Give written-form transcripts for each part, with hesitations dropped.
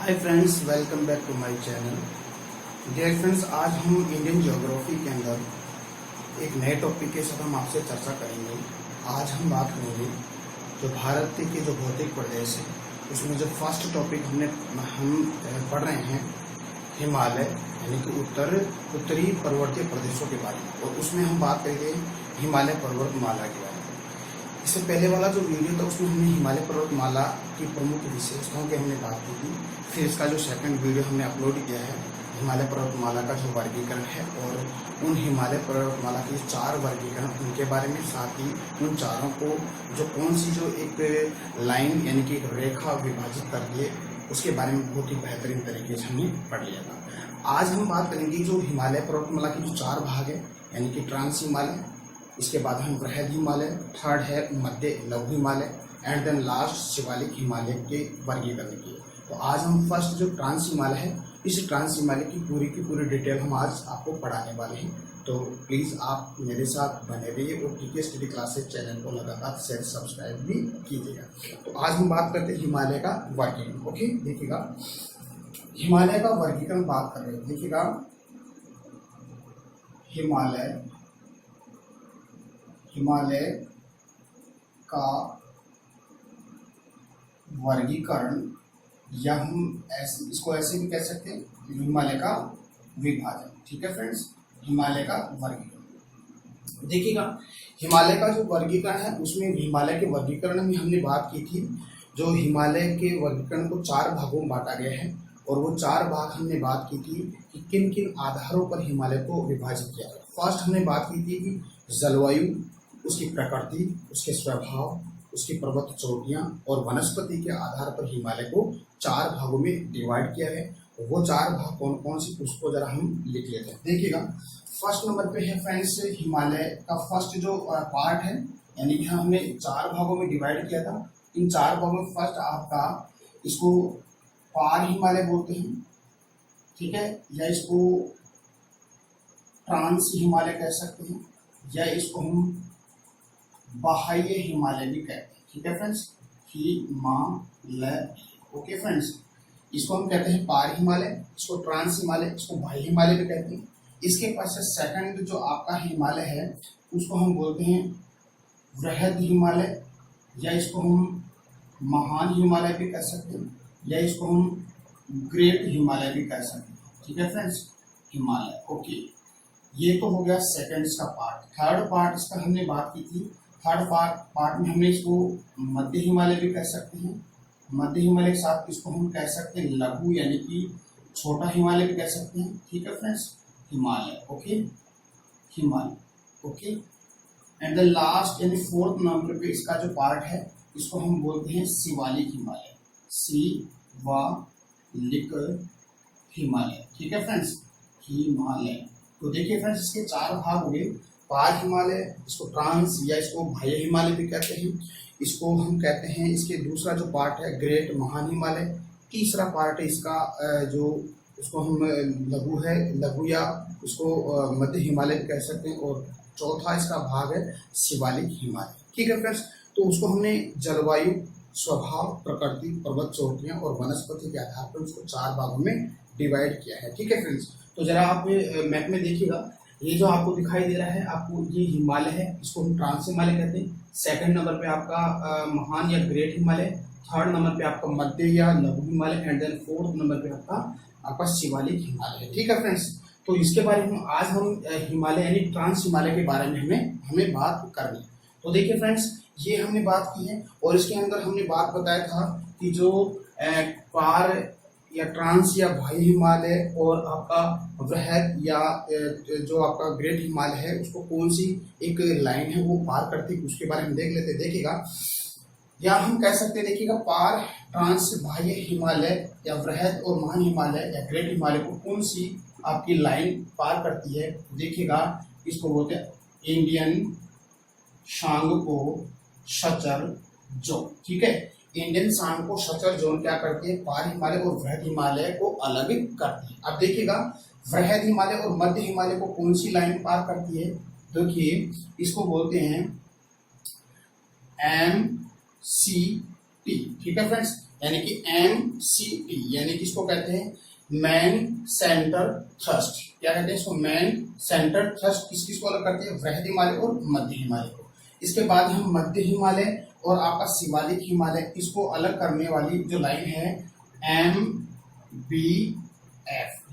Hi friends, welcome back to my channel. Dear friends, आज हम Indian geography के अंदर एक नए टॉपिक के साथ हम आपसे चर्चा करेंगे। आज हम बात करेंगे जो भारत के जो भौतिक प्रदेश है उसमें जो फर्स्ट टॉपिक हम पढ़ रहे हैं हिमालय यानी कि उत्तरी पर्वतीय प्रदेशों के बारे में, और उसमें हम बात करेंगे हिमालय पर्वतमाला के बारे में। इससे पहले वाला जो वीडियो था उसमें हमने हिमालय पर्वतमाला की प्रमुख विशेषताओं की हमने बात की थी। फिर इसका जो सेकंड वीडियो हमने अपलोड किया है हिमालय पर्वतमाला का जो वर्गीकरण है और उन हिमालय पर्वतमाला के 4 वर्गीकरण उनके बारे में, साथ ही उन चारों को जो कौन सी जो एक लाइन यानी कि एक रेखा विभाजित कर दिए उसके बारे में बहुत ही बेहतरीन तरीके से हमने पढ़ लिया था। आज हम बात करेंगे जो हिमालय पर्वतमाला के जो 4 भाग है यानी कि ट्रांस हिमालय, इसके बाद हम वृहद हिमालय, थर्ड है मध्य लघु Himalaya and then last Shivalik Himalaya के वर्गीकरण किए। तो आज हम फर्स्ट जो ट्रांस हिमालय है, इस ट्रांस हिमालय की पूरी डिटेल हम आज आपको पढ़ाने वाले हैं। तो प्लीज़ आप मेरे साथ बने रहिए और टीके स्टडी क्लासेस चैनल को लगातार शेयर सब्सक्राइब भी कीजिएगा। तो आज हम बात करते हैं हिमालय का वर्गीकरण। ओके, देखिएगा हिमालय का वर्गीकरण बात कर रहे हैं। देखिएगा हिमालय का वर्गीकरण, या हम इसको ऐसे भी कह सकते हैं हिमालय का विभाजन। ठीक है फ्रेंड्स, हिमालय का वर्गीकरण। देखिएगा हिमालय का जो वर्गीकरण है उसमें हिमालय के वर्गीकरण में हमने बात की थी। जो हिमालय के वर्गीकरण को 4 भागों में बांटा गया है और वो 4 भाग हमने बात की थी कि किन किन आधारों पर हिमालय को विभाजित किया गया। फर्स्ट हमने बात की थी कि जलवायु, उसकी प्रकृति, उसके स्वभाव, उसकी पर्वत चोटियां और वनस्पति के आधार पर हिमालय को 4 भागों में डिवाइड किया है। वो 4 भाग कौन कौन से उसको जरा हम लिख लेते हैं। देखिएगा फर्स्ट नंबर पे है फ्रेंड्स हिमालय का फर्स्ट जो पार्ट है, यानी कि हमने 4 भागों में डिवाइड किया था। इन 4 भागों में फर्स्ट आपका इसको पार हिमालय बोलते हैं, ठीक है, या इसको ट्रांस हिमालय कह सकते हैं, या इसको हम बाह्य हिमालय भी कहते हैं। ठीक है फ्रेंड्स, हिमालय। ओके फ्रेंड्स, इसको हम कहते हैं पार हिमालय, इसको ट्रांस हिमालय, इसको बाह्य हिमालय भी कहते हैं। इसके पास सेकंड जो आपका हिमालय है उसको हम बोलते हैं वृहद हिमालय, या इसको हम महान हिमालय भी कह सकते हैं, या इसको हम ग्रेट हिमालय भी कह सकते हैं। ठीक है फ्रेंड्स, हिमालय। ओके, ये तो हो गया सेकंड इसका पार्ट। थर्ड पार्ट इसका हमने बात की थी। थर्ड पार्ट में हमने इसको मध्य हिमालय भी कह सकते हैं। मध्य हिमालय के साथ इसको हम कह सकते हैं लघु यानी कि छोटा हिमालय भी कह सकते हैं। ठीक है friends, Himalaya. Okay, Himalaya. Okay, and the last यानी 4th नंबर पे इसका जो पार्ट है इसको हम बोलते हैं शिवालिक हिमालय, शिवालिक हिमालय। ठीक है फ्रेंड्स, हिमालय। तो देखिए फ्रेंड्स, इसके 4 भाग हो गए। पार हिमालय, इसको ट्रांस या इसको बाह्य हिमालय भी कहते हैं। इसको हम कहते हैं, इसके दूसरा जो पार्ट है ग्रेट महान हिमालय। तीसरा पार्ट है इसका जो उसको हम लघु या उसको मध्य हिमालय भी कह सकते हैं, और चौथा इसका भाग है शिवालिक हिमालय। ठीक है फ्रेंड्स, तो उसको हमने जलवायु, स्वभाव, प्रकृति, पर्वत चोटियां और वनस्पति के आधार पर उसको 4 भागों में डिवाइड किया है। ठीक है फ्रेंड्स, तो जरा आप मैप में देखिएगा, ये जो आपको दिखाई दे रहा है, आपको ये हिमालय है, इसको हम ट्रांस हिमालय कहते हैं। सेकंड नंबर पे आपका महान या ग्रेट हिमालय, थर्ड नंबर पे आपका मध्य या लघु Himalaya, and then 4th number पे आपका शिवालिक हिमालय है। ठीक है फ्रेंड्स, तो इसके बारे में आज हम हिमालय यानी ट्रांस हिमालय के बारे में हमें बात करनी है। तो देखिए फ्रेंड्स, ये हमने बात की है और इसके अंदर हमने बात बताया था कि जो पार या ट्रांस या बाह्य हिमालय और आपका वृहद या जो आपका ग्रेट हिमालय है उसको कौन सी एक लाइन है वो पार करती है, उसके बारे में देख लेते हैं। देखिएगा, या हम कह सकते हैं, देखिएगा पार, ट्रांस, बाह्य हिमालय या वृहद और महान हिमालय या ग्रेट हिमालय को कौन सी आपकी लाइन पार करती है। देखिएगा, इसको बोलते हैं इंडियन शांगको शचर जोन। ठीक है, इंडियन शांगको शचर जोन क्या करती है, पार हिमालय और वृहद हिमालय को अलग करती है। अब देखिएगा, वृहद हिमालय और मध्य हिमालय को कौन सी लाइन पार करती है। देखिए, इसको बोलते हैं MCT। ठीक है फ्रेंड्स, यानी कि MCT, यानी कि इसको कहते हैं मैन सेंटर थ्रस्ट। क्या कहते हैं इसको? Man centre thrust. किस किस को अलग करते हैं? वृहद हिमालय और मध्य हिमालय को। इसके बाद हम मध्य हिमालय और आपका शिवालिक हिमालय, इसको अलग करने वाली जो लाइन है MBF,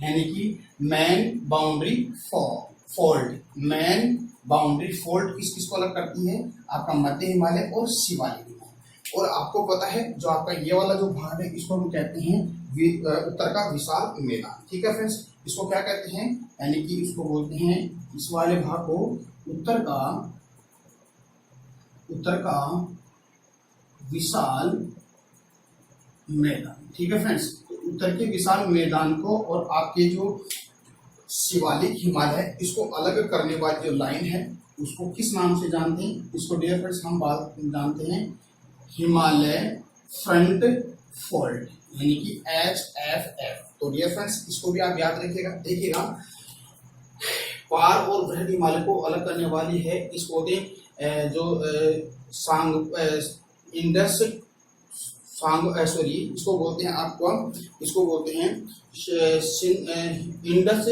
यानी कि man boundary fold. Man boundary fold किस किस को अलग करती है? आपका मध्य हिमालय और शिवालिक हिमालय। और आपको पता है जो आपका ये वाला जो भाग है इसको हम कहते हैं उत्तर का विशाल मैदान। ठीक है फ्रेंड्स, इसको क्या कहते हैं? यानी कि इसको बोलते हैं, इस वाले भाग को उत्तर का विशाल मैदान। ठीक है फ्रेंड्स, तो उत्तर के विशाल मैदान को और आपके जो शिवालिक हिमालय, इसको अलग करने वाली जो लाइन है उसको किस नाम से जानते हैं? इसको डियर फ्रेंड्स हम बात जानते हैं हिमालय फ्रंट फोल्ड, यानी कि HFF। तो डियर फ्रेंड्स इसको भी आप याद रखिएगा। देखिएगा, पार और वृहद हिमालय को अलग करने वाली है इसको जो इसको बोलते हैं आपको, इसको बोलते हैं इंडस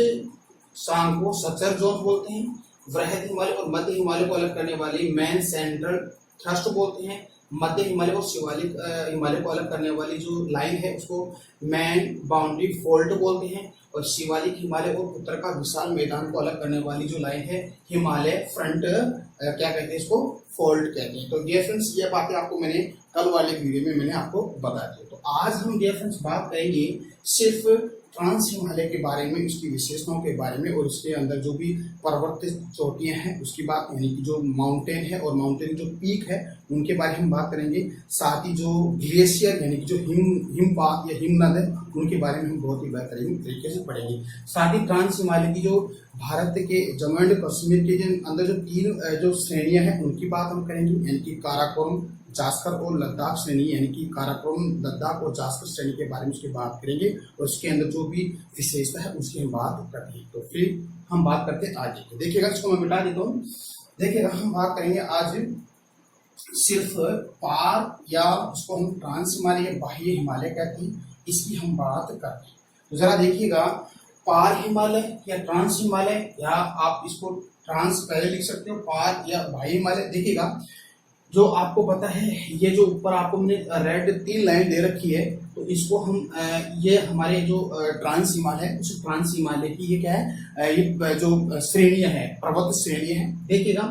सांगो सचर जोन बोलते हैं। वृहद हिमालय और मध्य हिमालय को अलग करने वाली मैन सेंट्रल थ्रस्ट बोलते हैं। मध्य हिमालय और शिवालिक हिमालय को अलग करने वाली जो लाइन है उसको मैन बाउंड्री फोल्ड बोलते हैं। और शिवालिक हिमालय और उत्तर का विशाल मैदान को अलग करने वाली जो लाइन है हिमालय फ्रंट क्या कहते हैं इसको? फोल्ड कहते हैं। तो डियर फ्रेंड्स ये बातें आपको मैंने कल वाले वीडियो में मैंने आपको बता दी। तो आज हम डियर फ्रेंड्स बात करेंगे सिर्फ ट्रांस हिमालय के बारे में, इसकी विशेषताओं के बारे में और इसके अंदर जो भी पर्वतीय चोटियां हैं उसकी बात, यानी कि जो माउंटेन है और माउंटेन जो पीक है उनके बारे में हम बात करेंगे। साथ ही जो ग्लेशियर यानी कि जो हिमपात या हिमनद है उनके बारे में हम बहुत ही बेहतरीन तरीके से पढ़ेंगे। साथ ही ट्रांस हिमालय की जो भारत के जम्मू एंड कश्मीर के अंदर जो 3 जो श्रेणियां हैं उनकी बात हम करेंगे, यानी कि काराकोरम, जास्कर और लद्दाख श्रेणी, यानी कि काराकोरम, लद्दाख और जास्कर श्रेणी के बारे में उसकी बात करेंगे और उसके अंदर जो भी विशेषता है उसकी हम बात करेंगे। तो फिर हम बात करते हैं आगे की। देखिएगा, इसको मैं मिटा देता हूँ। देखिएगा, हम बात करेंगे आज सिर्फ पार या उसको हम ट्रांस हिमालय या बाह्य हिमालय कहते हैं, इसकी हम बात करते हैं। तो जरा देखिएगा, पार हिमालय या ट्रांस हिमालय, या आप इसको ट्रांस पहले लिख सकते हो, पार या बाह्य हिमालय। देखिएगा, जो आपको पता है ये जो ऊपर आपको मैंने रेड 3 लाइन दे रखी है, तो इसको हम ये हमारे जो ट्रांस हिमालय है उस ट्रांस हिमालय की ये क्या है, ये जो श्रेणियां है, पर्वत श्रेणियां है। देखिएगा,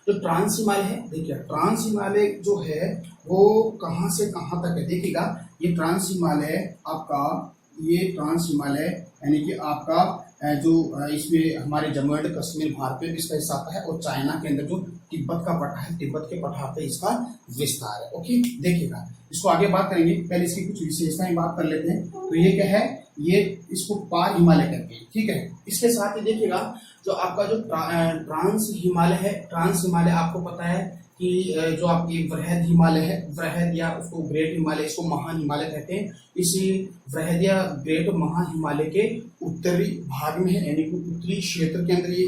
जो ट्रांस हिमालय है, देखिए ट्रांस हिमालय जो है वो कहाँ से कहाँ तक है। देखिएगा, ये ट्रांस हिमालय आपका, ये ट्रांस हिमालय यानी कि आपका जो इसमें हमारे जम्मू एंड कश्मीर भारत में इसका हिस्सा आता है और चाइना के अंदर जो तिब्बत का पठार है, तिब्बत के पठार पे इसका विस्तार है। ओके, देखिएगा, इसको आगे बात करेंगे, पहले इसकी कुछ विशेषताएं बात कर लेते हैं। तो ये क्या है, ये इसको पार हिमालय कहते हैं। ठीक है, इसके साथ ही देखिएगा जो आपका जो ट्रांस हिमालय है, ट्रांस हिमालय आपको पता है कि जो आपकी वृहद हिमालय है, वृहद या उसको ग्रेट हिमालय, इसको महान हिमालय कहते हैं। इसी वृहद या ग्रेट महान हिमालय के उत्तरी भाग में है, यानी कि उत्तरी क्षेत्र के अंदर ये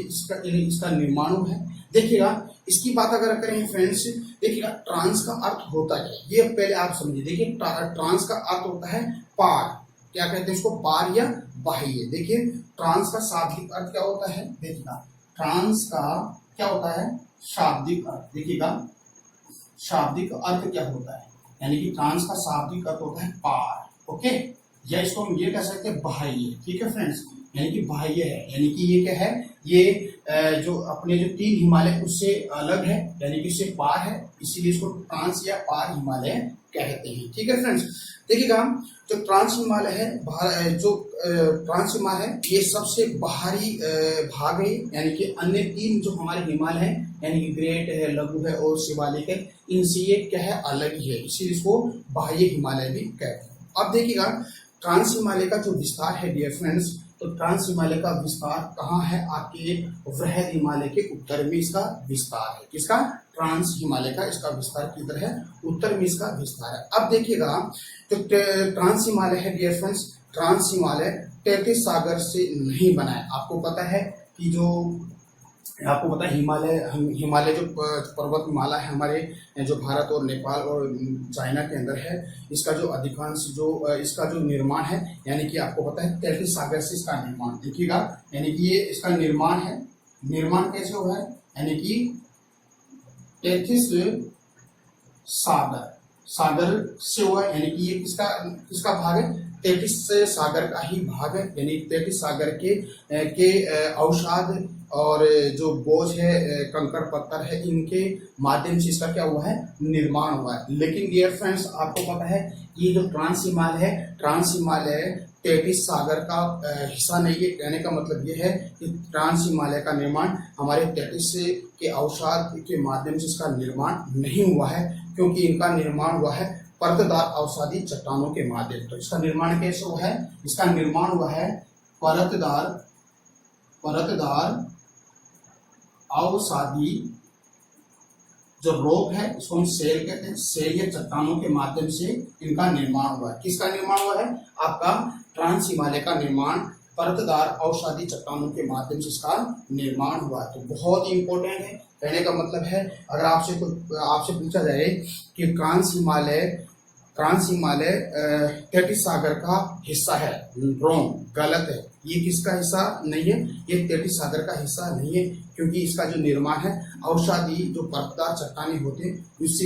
इसका निर्माण हुआ है। देखिएगा, इसकी बात अगर करें फ्रेंड्स, देखिएगा ट्रांस का अर्थ होता है, ये पहले आप समझिए। देखिए, ट्रांस का अर्थ होता है पार, क्या कहते हैं इसको? पार या बाह्य। देखिए, ट्रांस का शाब्दिक अर्थ क्या होता है? देखिएगा, ट्रांस का क्या होता है? शाब्दिक अर्थ। देखिएगा, शाब्दिक अर्थ क्या होता है, यानी कि ट्रांस का शाब्दिक अर्थ होता है पार। ओके, या इसको हम ये कह सकते हैं बाह्य। ठीक है फ्रेंड्स, यानी कि बाह्य है, यानी कि ये क्या है, ये जो अपने जो 3 हिमालय उससे अलग है, यानी कि इससे पार है, इसीलिए इसको ट्रांस या पार हिमालय कहते हैं। ठीक है फ्रेंड्स, देखिएगा, जो ट्रांस हिमालय है, जो ट्रांस हिमालय है ये सबसे बाहरी भाग है, यानी कि अन्य 3 जो हमारे हिमालय है, यानी कि ग्रेट है, लघु है और शिवालिक है, इनसे ये क्या है, अलग ही है, इसीलिए इसको बाह्य हिमालय भी कहते हैं। अब देखिएगा, ट्रांस हिमालय का जो विस्तार है डियर फ्रेंड्स, तो ट्रांस हिमालय का विस्तार कहाँ है? आपके वृहद हिमालय के उत्तर में इसका विस्तार है। किसका? ट्रांस हिमालय का इसका विस्तार किधर है? उत्तर में इसका विस्तार है। अब देखिएगा, जो ट्रांस हिमालय है डियर फ्रेंड्स, ट्रांस हिमालय तैतीस सागर से नहीं बना है। आपको पता है कि जो आपको पता है हिमालय जो पर्वतमाला है हमारे जो भारत और नेपाल और चाइना के अंदर है, इसका जो अधिकांश जो इसका जो निर्माण है, यानी कि आपको पता है 33 सागर से इसका निर्माण देखिएगा, यानी कि ये इसका निर्माण है। निर्माण कैसे हुआ है, यानी कि 33 सागर से हुआ, यानी कि ये किसका भाग है, 33 सागर का ही भाग है। यानी 33 सागर के अवसाद और जो बोझ है, कंकड़ पत्थर है, इनके माध्यम से इसका क्या हुआ है, निर्माण हुआ है। लेकिन डियर फ्रेंड्स, आपको पता है ये जो ट्रांस हिमालय 33 सागर का हिस्सा नहीं है। कहने का मतलब ये है कि ट्रांस हिमालय का निर्माण हमारे 33 के अवसाद के माध्यम से इसका निर्माण नहीं हुआ है, क्योंकि इनका निर्माण हुआ है परतदार अवसादी चट्टानों के माध्यम से। तो इसका निर्माण कैसे हुआ है, इसका निर्माण हुआ है परतदार अवसादी जो रोक है, इसको हम सेल कहते हैं, सेल या चट्टानों के माध्यम से इनका निर्माण हुआ है। किसका निर्माण हुआ है, आपका ट्रांस हिमालय का निर्माण परतदार अवसादी चट्टानों के माध्यम से इसका निर्माण हुआ है। तो बहुत ही इंपॉर्टेंट है। कहने का मतलब है, अगर आपसे पूछा जाए कि ट्रांस हिमालय 33 सागर का हिस्सा है, रॉन्ग, गलत है। ये किसका हिस्सा नहीं है, ये 33 सागर का हिस्सा नहीं है, क्योंकि इसका जो निर्माण है अवसादी जो परतदार चट्टानें होते हैं उससे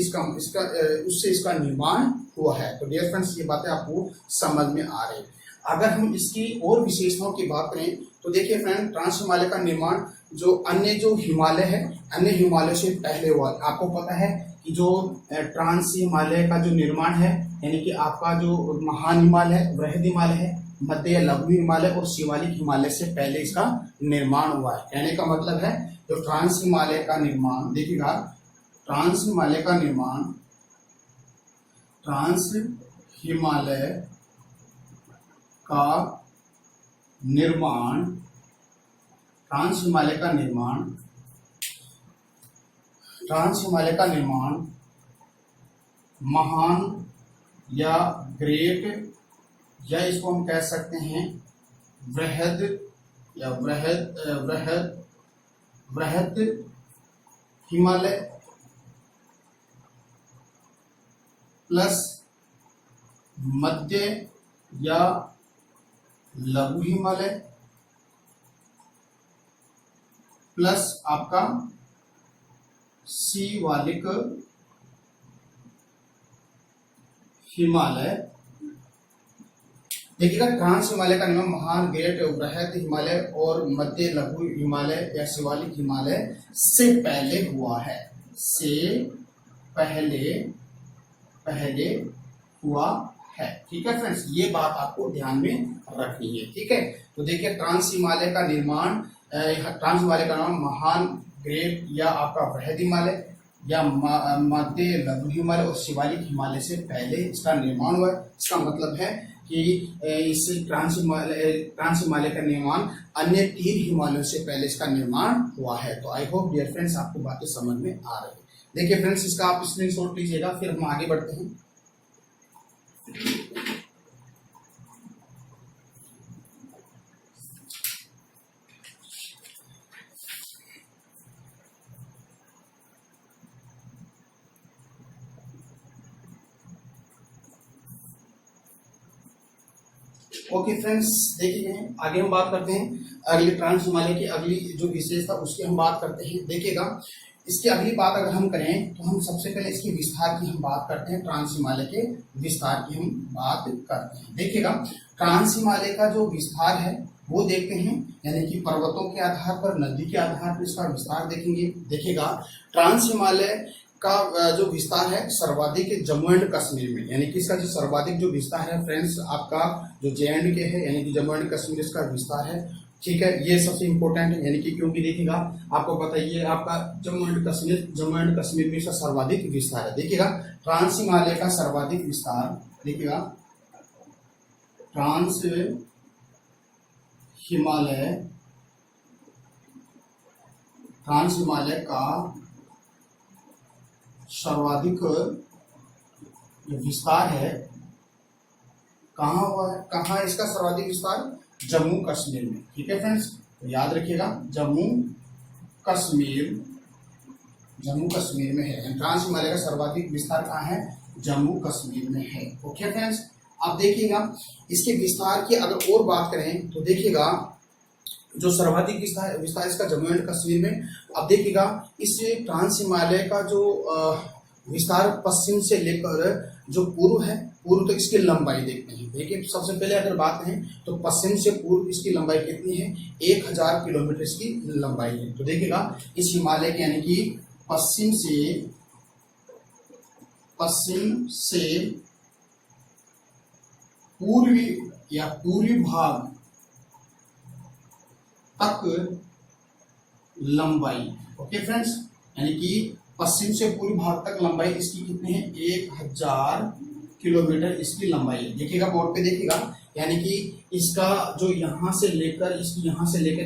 इसका निर्माण हुआ है। तो डियर फ्रेंड्स, ये बातें आपको समझ में आ रही है। अगर हम इसकी और विशेषताओं की बात करें तो देखिए फ्रेंड, ट्रांस हिमालय का निर्माण जो हिमालय है, अन्य हिमालय से पहले हुआ। आपको पता है कि जो ट्रांस हिमालय का जो निर्माण है, यानी कि आपका जो महान हिमालय है, वृहद हिमालय है, मध्य या लघु हिमालय और शिवालिक हिमालय से पहले इसका निर्माण हुआ है। कहने का मतलब है जो ट्रांस हिमालय का निर्माण, देखिएगा, ट्रांस हिमालय का निर्माण महान या ग्रेट, या इसको हम कह सकते हैं वृहद या वृहद हिमालय प्लस मध्य या लघु हिमालय प्लस आपका शिवालिक हिमालय। देखिएगा, ट्रांस हिमालय का निर्माण महान, ग्रेट, वृहद हिमालय और मध्य लघु हिमालय या शिवालिक हिमालय से पहले हुआ है, हुआ है। ठीक है फ्रेंड्स, ये बात आपको ध्यान में रखनी है। ठीक है, तो देखिए, ट्रांस हिमालय का निर्माण महान, ग्रेट या आपका वृहद हिमालय या मध्य लघु हिमालय और शिवालिक हिमालय से पहले इसका निर्माण हुआ है। इसका मतलब है कि इस ट्रांस हिमालय का निर्माण अन्य 3 हिमालयों से पहले इसका निर्माण हुआ है। तो आई होप डियर फ्रेंड्स, आपको बातें समझ में आ रही है। देखिए फ्रेंड्स, इसका आप स्क्रीनशॉट लीजिएगा, फिर हम आगे बढ़ते हैं। ओके फ्रेंड्स, देखिए आगे हम बात करते हैं अगली ट्रांस हिमालय की अगली जो विशेषता उसकी हम बात करते हैं। देखिएगा, इसकी अगली बात अगर हम करें तो हम सबसे पहले इसकी विस्तार की हम बात करते हैं। ट्रांस हिमालय के विस्तार की हम बात करते हैं। देखिएगा, ट्रांस हिमालय का जो विस्तार है वो देखते हैं, यानी कि पर्वतों के आधार पर, नदी के आधार पर इसका विस्तार देखेंगे। देखिएगा, ट्रांस हिमालय का जो विस्तार है सर्वाधिक जम्मू एंड कश्मीर में, यानी कि इसका जो सर्वाधिक जो विस्तार है फ्रेंड्स, आपका जो JNK है, यानी कि जम्मू एंड कश्मीर इसका विस्तार है। ठीक है, ये सबसे इंपॉर्टेंट है, यानी कि क्योंकि देखिएगा, आपको पता है ये आपका जम्मू एंड कश्मीर में इसका सर्वाधिक विस्तार है। देखिएगा, ट्रांस हिमालय का सर्वाधिक विस्तार, देखिएगा, ट्रांस हिमालय का सर्वाधिक जो विस्तार है कहाँ हुआ है, कहाँ है इसका सर्वाधिक विस्तार, जम्मू कश्मीर में। ठीक है फ्रेंड्स, तो याद रखिएगा, जम्मू कश्मीर, जम्मू कश्मीर में है। ट्रांस हिमालय का सर्वाधिक विस्तार कहाँ है? जम्मू कश्मीर में है। ओके फ्रेंड्स, अब देखिएगा इसके विस्तार की अगर और बात करें तो देखिएगा जो सर्वाधिक विस्तार इसका जम्मू एंड कश्मीर में। अब देखिएगा इस ट्रांस हिमालय का जो विस्तार पश्चिम से लेकर जो पूर्व है, पूर्व तक इसकी लंबाई देखते हैं। देखिए सबसे पहले अगर बात करें तो पश्चिम से पूर्व इसकी लंबाई कितनी है? 1000 किलोमीटर इसकी लंबाई है। तो देखिएगा इस हिमालय के यानी कि पश्चिम से पूर्वी भाग तक लंबाई। ओके फ्रेंड्स, यानी कि पश्चिम से पूर्वी भाग तक लंबाई इसकी कितनी है? 1000 किलोमीटर इसकी लंबाई है। देखिएगा बोर्ड पे देखिएगा, यानी कि इसका जो यहाँ से लेकर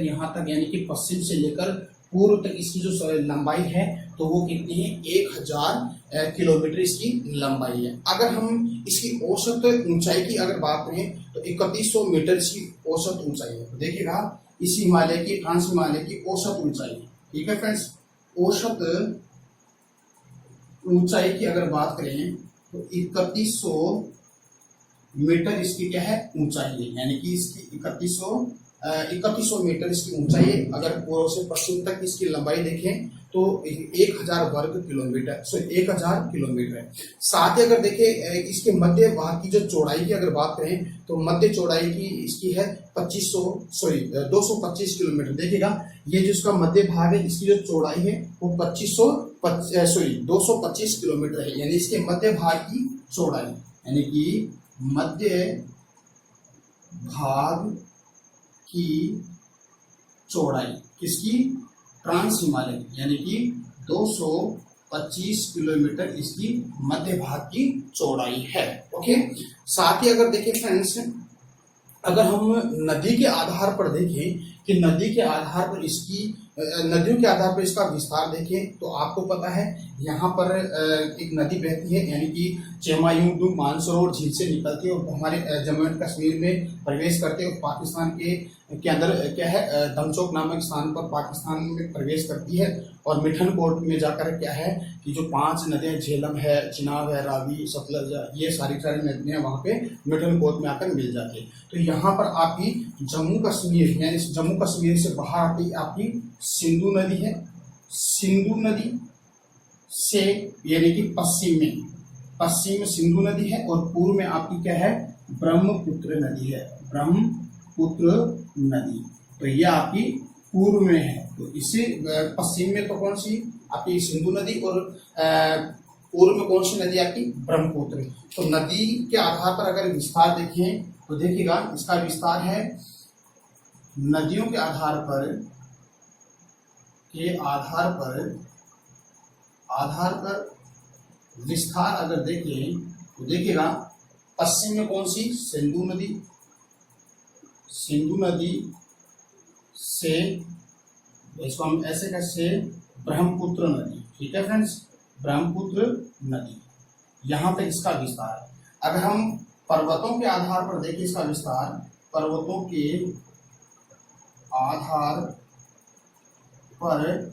यहाँ तक यानी कि पश्चिम से लेकर पूर्व तक इसकी जो लंबाई है तो वो कितनी है? 1000 किलोमीटर इसकी लंबाई है। अगर हम इसकी औसत ऊंचाई की अगर बात करें तो 3100 मीटर इसकी औसत ऊंचाई है। तो देखिएगा इस हिमालय की, ट्रांस हिमालय की औसत ऊंचाई, ठीक है फ्रेंड्स, औसत ऊंचाई की अगर बात करें तो 3100 मीटर इसकी क्या है? ऊंचाई है। यानी कि इसकी 3100 मीटर इसकी ऊंचाई है। अगर पूर्व से पश्चिम तक इसकी लंबाई देखें तो 1000 वर्ग किलोमीटर, 1000 किलोमीटर है। साथ ही अगर देखें इसके मध्य भाग की जो चौड़ाई की अगर बात करें तो मध्य चौड़ाई की इसकी है 225 किलोमीटर। देखिएगा ये जो इसका मध्य भाग है इसकी जो चौड़ाई है वो 225 किलोमीटर है। यानी इसके मध्य भाग की चौड़ाई, यानी कि मध्य भाग की चौड़ाई किसकी? ट्रांस हिमालय, यानी कि 225 किलोमीटर इसकी मध्य भाग की चौड़ाई है। ओके, साथ ही अगर देखें फ्रेंड्स, अगर हम नदी के आधार पर देखें कि नदियों के आधार पर इसका विस्तार देखें तो आपको पता है यहाँ पर एक नदी बहती है, यानी कि चेमायुंगडू मानसरोवर झील से निकलती है और हमारे जम्मू एंड कश्मीर में प्रवेश करते हैं और पाकिस्तान के अंदर क्या है, दमचौक नामक स्थान पर पाकिस्तान में प्रवेश करती है और मिठनकोट में जाकर क्या है कि जो 5 नदियां झेलम है, चिनाब है, रावी, सतलज, ये सारी नदियां वहाँ पे मिठनकोट में आकर मिल जाती है। तो यहाँ पर आपकी जम्मू कश्मीर, यानी जम्मू कश्मीर से बाहर आती आपकी सिंधु नदी है। सिंधु नदी से यानी कि पश्चिम में सिंधु नदी है और पूर्व में आपकी क्या है? ब्रह्मपुत्र नदी है, ब्रह्मपुत्र नदी। तो ये आपकी पूर्व में है। तो इससे पश्चिम में तो कौन सी? आपकी सिंधु नदी और पूर्व में कौन सी नदी आपकी? ब्रह्मपुत्र। तो नदी के आधार पर अगर विस्तार देखें तो देखिएगा इसका विस्तार है नदियों के आधार पर विस्तार अगर देखें तो देखिएगा पश्चिम में कौन सी? सिंधु नदी से, इसको हम ऐसे कैसे, ब्रह्मपुत्र नदी, ठीक है फ्रेंड्स, ब्रह्मपुत्र नदी, यहां तक इसका विस्तार है। अगर हम पर्वतों के आधार पर देखें इसका विस्तार, पर्वतों के आधार पर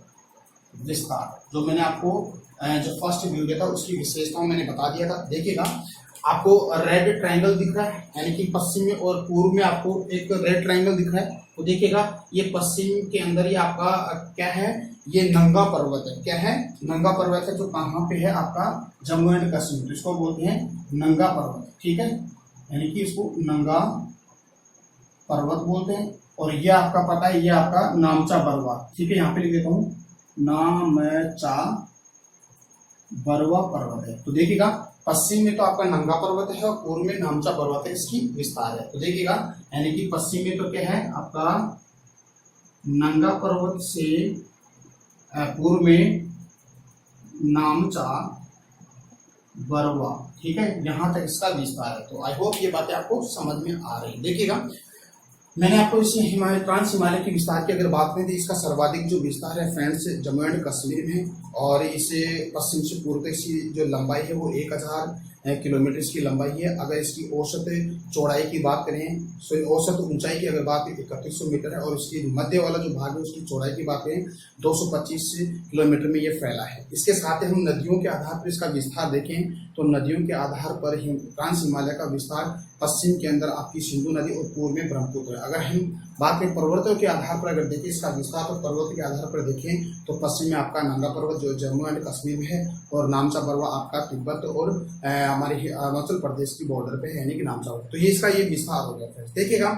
विस्तार, जो मैंने आपको जो फर्स्ट वीडियो दिया था उसकी विशेषताओं मैंने बता दिया था। देखिएगा आपको रेड ट्रायंगल दिख रहा है, यानी कि पश्चिम में और पूर्व में आपको एक रेड ट्रायंगल दिख रहा है। तो देखिएगा ये पश्चिम के अंदर ही आपका क्या है? ये नंगा पर्वत है। क्या है? नंगा पर्वत है, जो कहाँ पे है? आपका जम्मू एंड कश्मीर। तो इसको बोलते हैं नंगा पर्वत, ठीक है, यानी कि इसको नंगा पर्वत बोलते हैं। और ये आपका पता है, ये आपका नामचा बरवा, ठीक है, यहाँ पे लिख देता हूँ, नामचा बरवा पर्वत है। तो देखिएगा पश्चिम में तो आपका नंगा पर्वत है और पूर्व में नामचा पर्वत है, इसकी विस्तार है। तो देखिएगा यानी कि पश्चिम में तो क्या है आपका नंगा पर्वत से पूर्व में नामचा बरवा, ठीक है, यहाँ तक इसका विस्तार है। तो आई होप ये बातें आपको समझ में आ रही है। देखिएगा मैंने आपको इसे ट्रांस हिमालय के विस्तार की अगर बात करें तो इसका सर्वाधिक जो विस्तार है फ्रेंड्स जम्मू एंड कश्मीर में, और इसे पश्चिम से पूर्व तक इसकी जो लंबाई है वो 1000 किलोमीटर इसकी लंबाई है। अगर इसकी औसत चौड़ाई की बात करें, औसत ऊंचाई की अगर बात करें 3100 मीटर है, और उसकी मध्य वाला जो भाग है उसकी चौड़ाई की बात करें 225 किलोमीटर में ये फैला है। इसके साथ ही हम नदियों के आधार पर इसका विस्तार देखें तो नदियों के आधार पर ट्रांस हिमालय का विस्तार पश्चिम के अंदर आपकी सिंधु नदी और पूर्व में ब्रह्मपुत्र है। अगर हम बात करें पर्वतों के आधार पर अगर देखें इसका विस्तार, तो पर्वतों के आधार पर देखें तो पश्चिम में आपका नंगा पर्वत जो जम्मू एंड कश्मीर में है, और नामचा पर्वत आपका तिब्बत और हमारे अरुणाचल प्रदेश की बॉर्डर पे है, यानी कि नामचा। तो ये इसका ये विस्तार हो गया। देखिएगा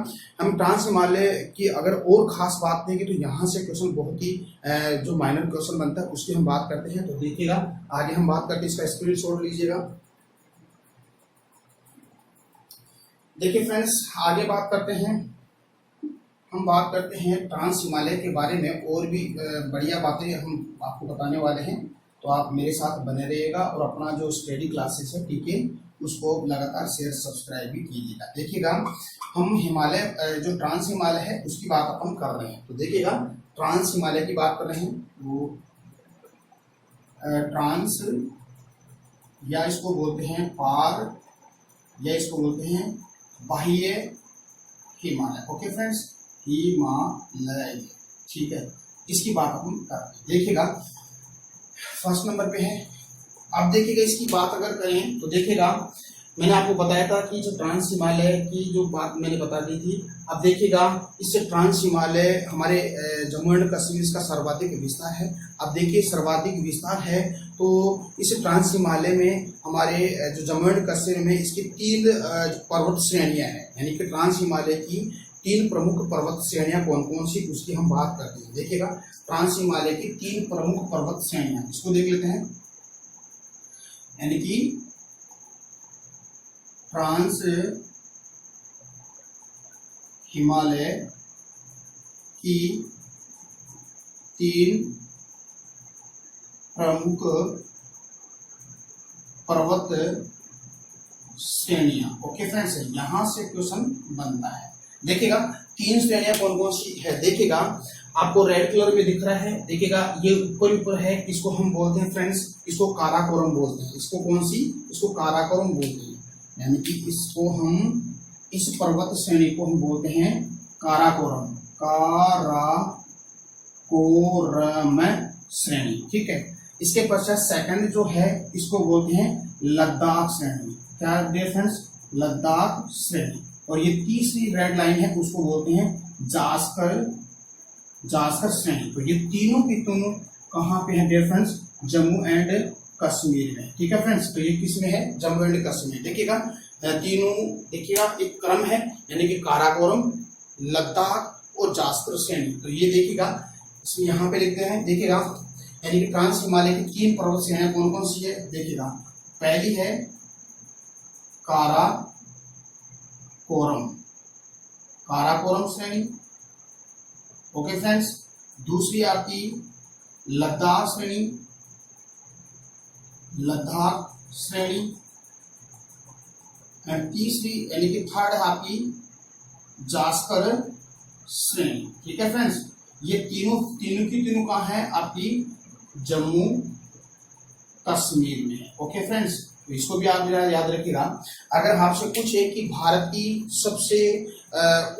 हम ट्रांस हिमालय की अगर और खास बात देखें तो यहाँ से क्वेश्चन बहुत ही जो माइनर क्वेश्चन बनता है उसकी हम बात करते हैं। तो देखिएगा आगे हम बात करते हैं, इसका स्क्रीनशॉट लीजिएगा। देखिए फ्रेंड्स आगे बात करते हैं, हम बात करते हैं ट्रांस हिमालय के बारे में, और भी बढ़िया बातें हम आपको बताने वाले हैं। तो आप मेरे साथ बने रहिएगा और अपना जो स्टडी क्लासेस है ठीक है उसको लगातार शेयर सब्सक्राइब भी कीजिएगा। देखिएगा हम हिमालय जो ट्रांस हिमालय है उसकी बात अपन कर रहे हैं। तो देखिएगा ट्रांस हिमालय की बात कर रहे हैं, वो ट्रांस या इसको बोलते हैं पार, या इसको बोलते हैं बाह्य हिमालय। ओके फ्रेंड्स, हिमालय ठीक है, इसकी बात हम करते हैं। देखिएगा फर्स्ट नंबर पे है। अब देखिएगा इसकी बात अगर करें तो देखिएगा मैंने आपको बताया था कि जो ट्रांस हिमालय की जो बात मैंने बता दी थी। अब देखिएगा इससे ट्रांस हिमालय हमारे जम्मू एंड कश्मीर का सर्वाधिक विस्तार है। अब देखिए सर्वाधिक विस्तार है तो इस ट्रांस हिमालय में हमारे जो जम्मू एंड कश्मीर में इसकी 3 पर्वत श्रेणियां हैं, यानी कि ट्रांस हिमालय की 3 प्रमुख पर्वत श्रेणियां कौन कौन सी उसकी हम बात करते हैं। देखिएगा ट्रांस हिमालय की 3 प्रमुख पर्वत श्रेणियां, इसको देख लेते हैं, यानी कि ट्रांस हिमालय की 3 प्रमुख पर्वत श्रेणियां। ओके फ्रेंड्स, यहां से क्वेश्चन बनता है। देखिएगा 3 श्रेणियां कौन कौन सी है। देखिएगा आपको रेड कलर में दिख रहा है, देखिएगा ये ऊपर है, इसको हम बोलते हैं फ्रेंड्स, इसको काराकोरम बोलते हैं। इसको कौन सी, इसको काराकोरम बोलते हैं, यानी कि इसको हम इस पर्वत श्रेणी को हम बोलते हैं काराकोरम, काराकोरम श्रेणी। ठीक है, इसके पश्चात सेकंड जो है इसको बोलते हैं लद्दाख श्रेणी। क्या फ्रेंड्स, लद्दाख श्रेणी। और ये तीसरी रेड लाइन है उसको बोलते हैं जास्कर श्रेणी। तो ये तीनों की तीनों कहाँ पे है dear friends, Jammu and Kashmir में। ठीक है फ्रेंड्स, तो ये किस में है, जम्मू एंड कश्मीर। देखिएगा तीनों, देखिएगा एक क्रम है, यानी कि काराकोरम, लद्दाख और जास्कर श्रेणी। तो ये देखिएगा इसमें यहाँ पे लिखते हैं। देखिएगा यानी कि ट्रांस हिमालय की 3 पर्वत श्रेणियां कौन कौन सी है। देखिएगा पहली है काराकोरम श्रेणी। ओके फ्रेंड्स, दूसरी आपकी लद्दाख श्रेणी, एंड तीसरी यानी कि थर्ड है आपकी जास्कर श्रेणी। ठीक है फ्रेंड्स, ये तीनों की तीनों कहाँ है, आपकी जम्मू कश्मीर में। ओके फ्रेंड्स, इसको भी आप याद रखिएगा। अगर आपसे पूछे कि भारत की सबसे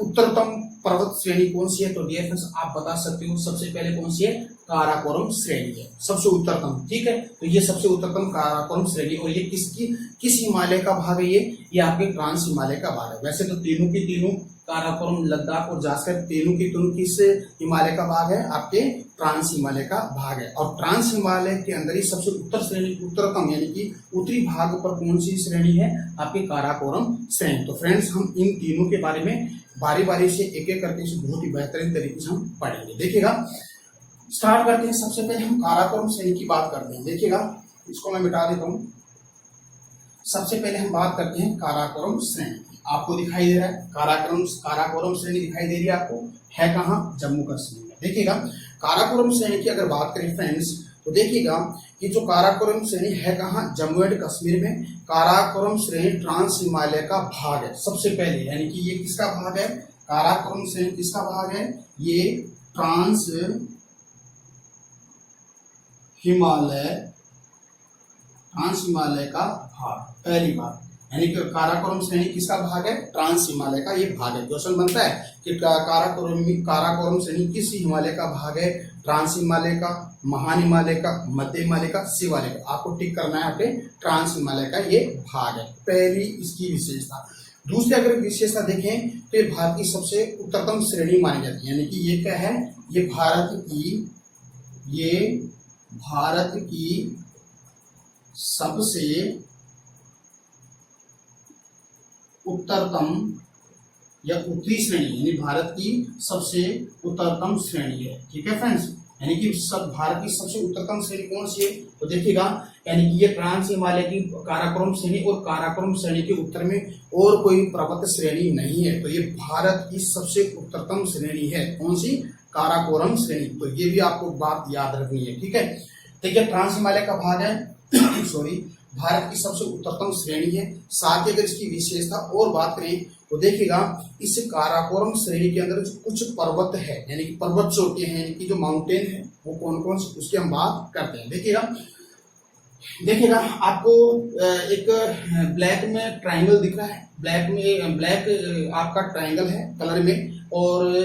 उत्तरतम पर्वत श्रेणी कौन सी है, तो डियर फ्रेंड्स आप बता सकते हो सबसे पहले कौन सी है, काराकोरम श्रेणी है सबसे उत्तरतम। ठीक है, तो ये सबसे उत्तरतम काराकोरम श्रेणी, और ये किस हिमालय का भाग है, ये आपके ट्रांस हिमालय का भाग है। वैसे तो तीनों की तीनों काराकोरम, लद्दाख और जास्कर तीनों की तीनों किस हिमालय का भाग है, आपके ट्रांस हिमालय का भाग है। और ट्रांस हिमालय के अंदर ही सबसे उत्तरतम यानी कि उत्तरी भाग पर कौन सी श्रेणी है, आपके काराकोरम श्रेणी। तो फ्रेंड्स हम इन तीनों के बारे में बारी बारी से एक एक करके इसे बहुत ही बेहतरीन तरीके से हम पढ़ेंगे। देखिएगा स्टार्ट करते हैं। सबसे पहले हम काराकोरम श्रेणी की बात करते हैं। देखिएगा इसको मैं मिटा देता हूँ। सबसे पहले हम बात करते हैं काराकोरम श्रेणी। आपको दिखाई दे रहा है काराकोरम श्रेणी दिखाई दे रही है आपको, है कहाँ, जम्मू कश्मीर में। देखिएगा काराकोरम श्रेणी की अगर बात करें फ्रेंड्स, तो देखिएगा कि जो काराकोरम श्रेणी है कहाँ, जम्मू एंड कश्मीर में। काराकोरम श्रेणी ट्रांस हिमालय का भाग है सबसे पहले, यानी कि ये किसका भाग है, काराकोरम श्रेणी किसका भाग है, ये ट्रांस हिमालय ट्रांस हिमालय का भाग, पहली बात, यानी कि काराकोरम श्रेणी किसका भाग है? ट्रांस हिमालय का ये भाग है। क्वेश्चन बनता है कि काराकोरम श्रेणी किस हिमालय का भाग है? ट्रांस हिमालय का, महान हिमालय का, मध्य हिमालय का, शिवालय का। आपको टिक करना है आपके ट्रांस हिमालय का ये भाग है, पहली इसकी विशेषता। दूसरी अगर विशेषता देखें तो ये भारत की सबसे उत्तरतम श्रेणी मानी जाती है, यानी कि ये क्या है? ये भारत की सबसे उत्तरतम या उत्तरी श्रेणी, यानी भारत की सबसे उत्तरतम श्रेणी है। ठीक है फ्रेंड्स, यानी कि भारत की सबसे उत्तरतम श्रेणी कौन सी है? तो देखिएगा, यानी कि ये ट्रांस हिमालय की काराकोरम श्रेणी, और काराकोरम श्रेणी के उत्तर में और कोई पर्वत श्रेणी नहीं है, तो ये भारत की सबसे उत्तरतम श्रेणी है। कौन सी? काराकोरम श्रेणी। तो ये भी आपको बात याद रखनी है। ठीक है, देखिए ट्रांस हिमालय का भाग है सॉरी, भारत की सबसे उत्तरतम श्रेणी है। साथ ही अगर इसकी विशेषता और बात करें तो देखिएगा, इस काराकोरम श्रेणी के अंदर जो कुछ पर्वत है, यानी कि पर्वत चोटियां हैं, यानी कि जो माउंटेन है, वो कौन कौन से, उसकी हम बात करते हैं। देखिएगा आपको एक ब्लैक में ट्रायंगल दिख रहा है, ब्लैक आपका ट्रायंगल है कलर में, और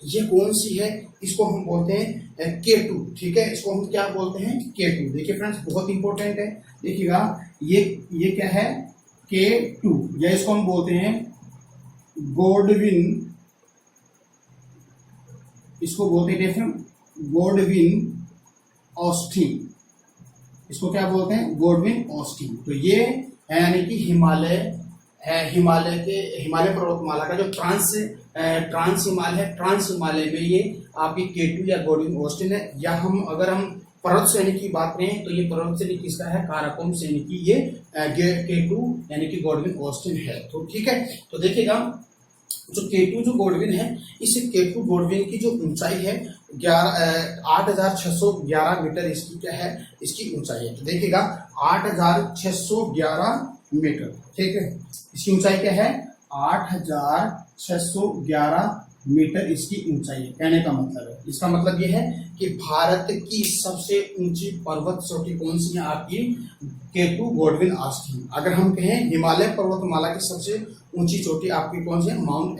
ये कौन सी है? इसको हम बोलते हैं K2। ठीक है, इसको हम क्या बोलते हैं? K2। देखिए फ्रेंड्स, बहुत इंपॉर्टेंट है। देखिएगा, ये क्या है? K2, या इसको हम बोलते हैं गोल्डविन, इसको बोलते हैं गोल्डविन ऑस्टिन, इसको क्या बोलते हैं? Gold Wing Austin. तो ये यानी कि हिमालय पर्वतमाला का जो ट्रांस हिमालय है, ट्रांस हिमालय में ये आपकी K2 या गोल्डविन ऑस्टिन है। या अगर हम पर्वत श्रेणी की बात करें तो ये पर्वत श्रेणी किसका है? काराकोरम श्रेणी की ये K2 यानी कि गोल्डविन ऑस्टिन है। तो ठीक है, तो देखिएगा, जो K2 जो गोल्डविन है, इस K2 गोल्डविन की जो ऊंचाई है 8,611 मीटर इसकी क्या है? इसकी ऊंचाई है। तो देखिएगा 8,611 मीटर। ठीक है, इसकी ऊंचाई क्या है? 8,611 मीटर इसकी ऊंचाई है। कहने का मतलब है, इसका मतलब ये है कि भारत की सबसे ऊंची पर्वत चोटी कौन सी है? आपकी K2 गोल्डविन ऑस्टिन। अगर हम कहें हिमालय पर्वतमाला की सबसे ऊंची चोटी आपकी कौन सी है? माउंट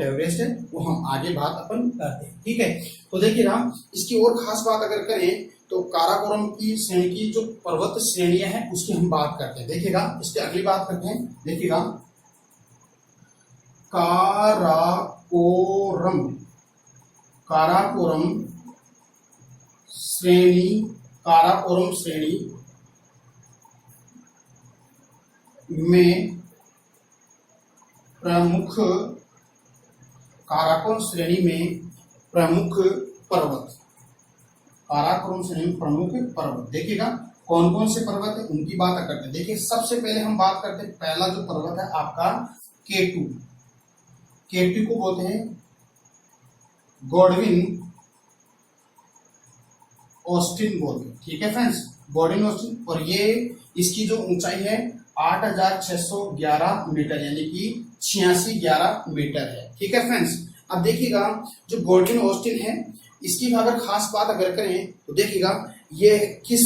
एवरेस्ट है। वो हम आगे बात अपन करते हैं। ठीक है, तो देखिएगा, इसकी और खास बात अगर करें तो काराकोरम की श्रेणी की जो पर्वत श्रेणियां हैं उसकी हम बात करते हैं। देखिएगा, इसकी अगली बात करते हैं। देखिएगा, काराकोरम श्रेणी में काराकोरम श्रेणी में प्रमुख पर्वत। देखिएगा, कौन कौन से पर्वत है उनकी बात करते हैं। देखिए, सबसे पहले हम बात करते हैं, पहला जो पर्वत है आपका K2 को बोलते हैं गोल्डविन ऑस्टिन बोलते हैं। ठीक है फ्रेंड्स, गोल्डविन ऑस्टिन, और ये इसकी जो ऊंचाई है 8,611 मीटर, यानी कि 8611 मीटर है। ठीक है फ्रेंड्स, अब देखिएगा, जो गोल्डविन ऑस्टिन है, इसकी अगर खास बात अगर करें तो देखिएगा, ये किस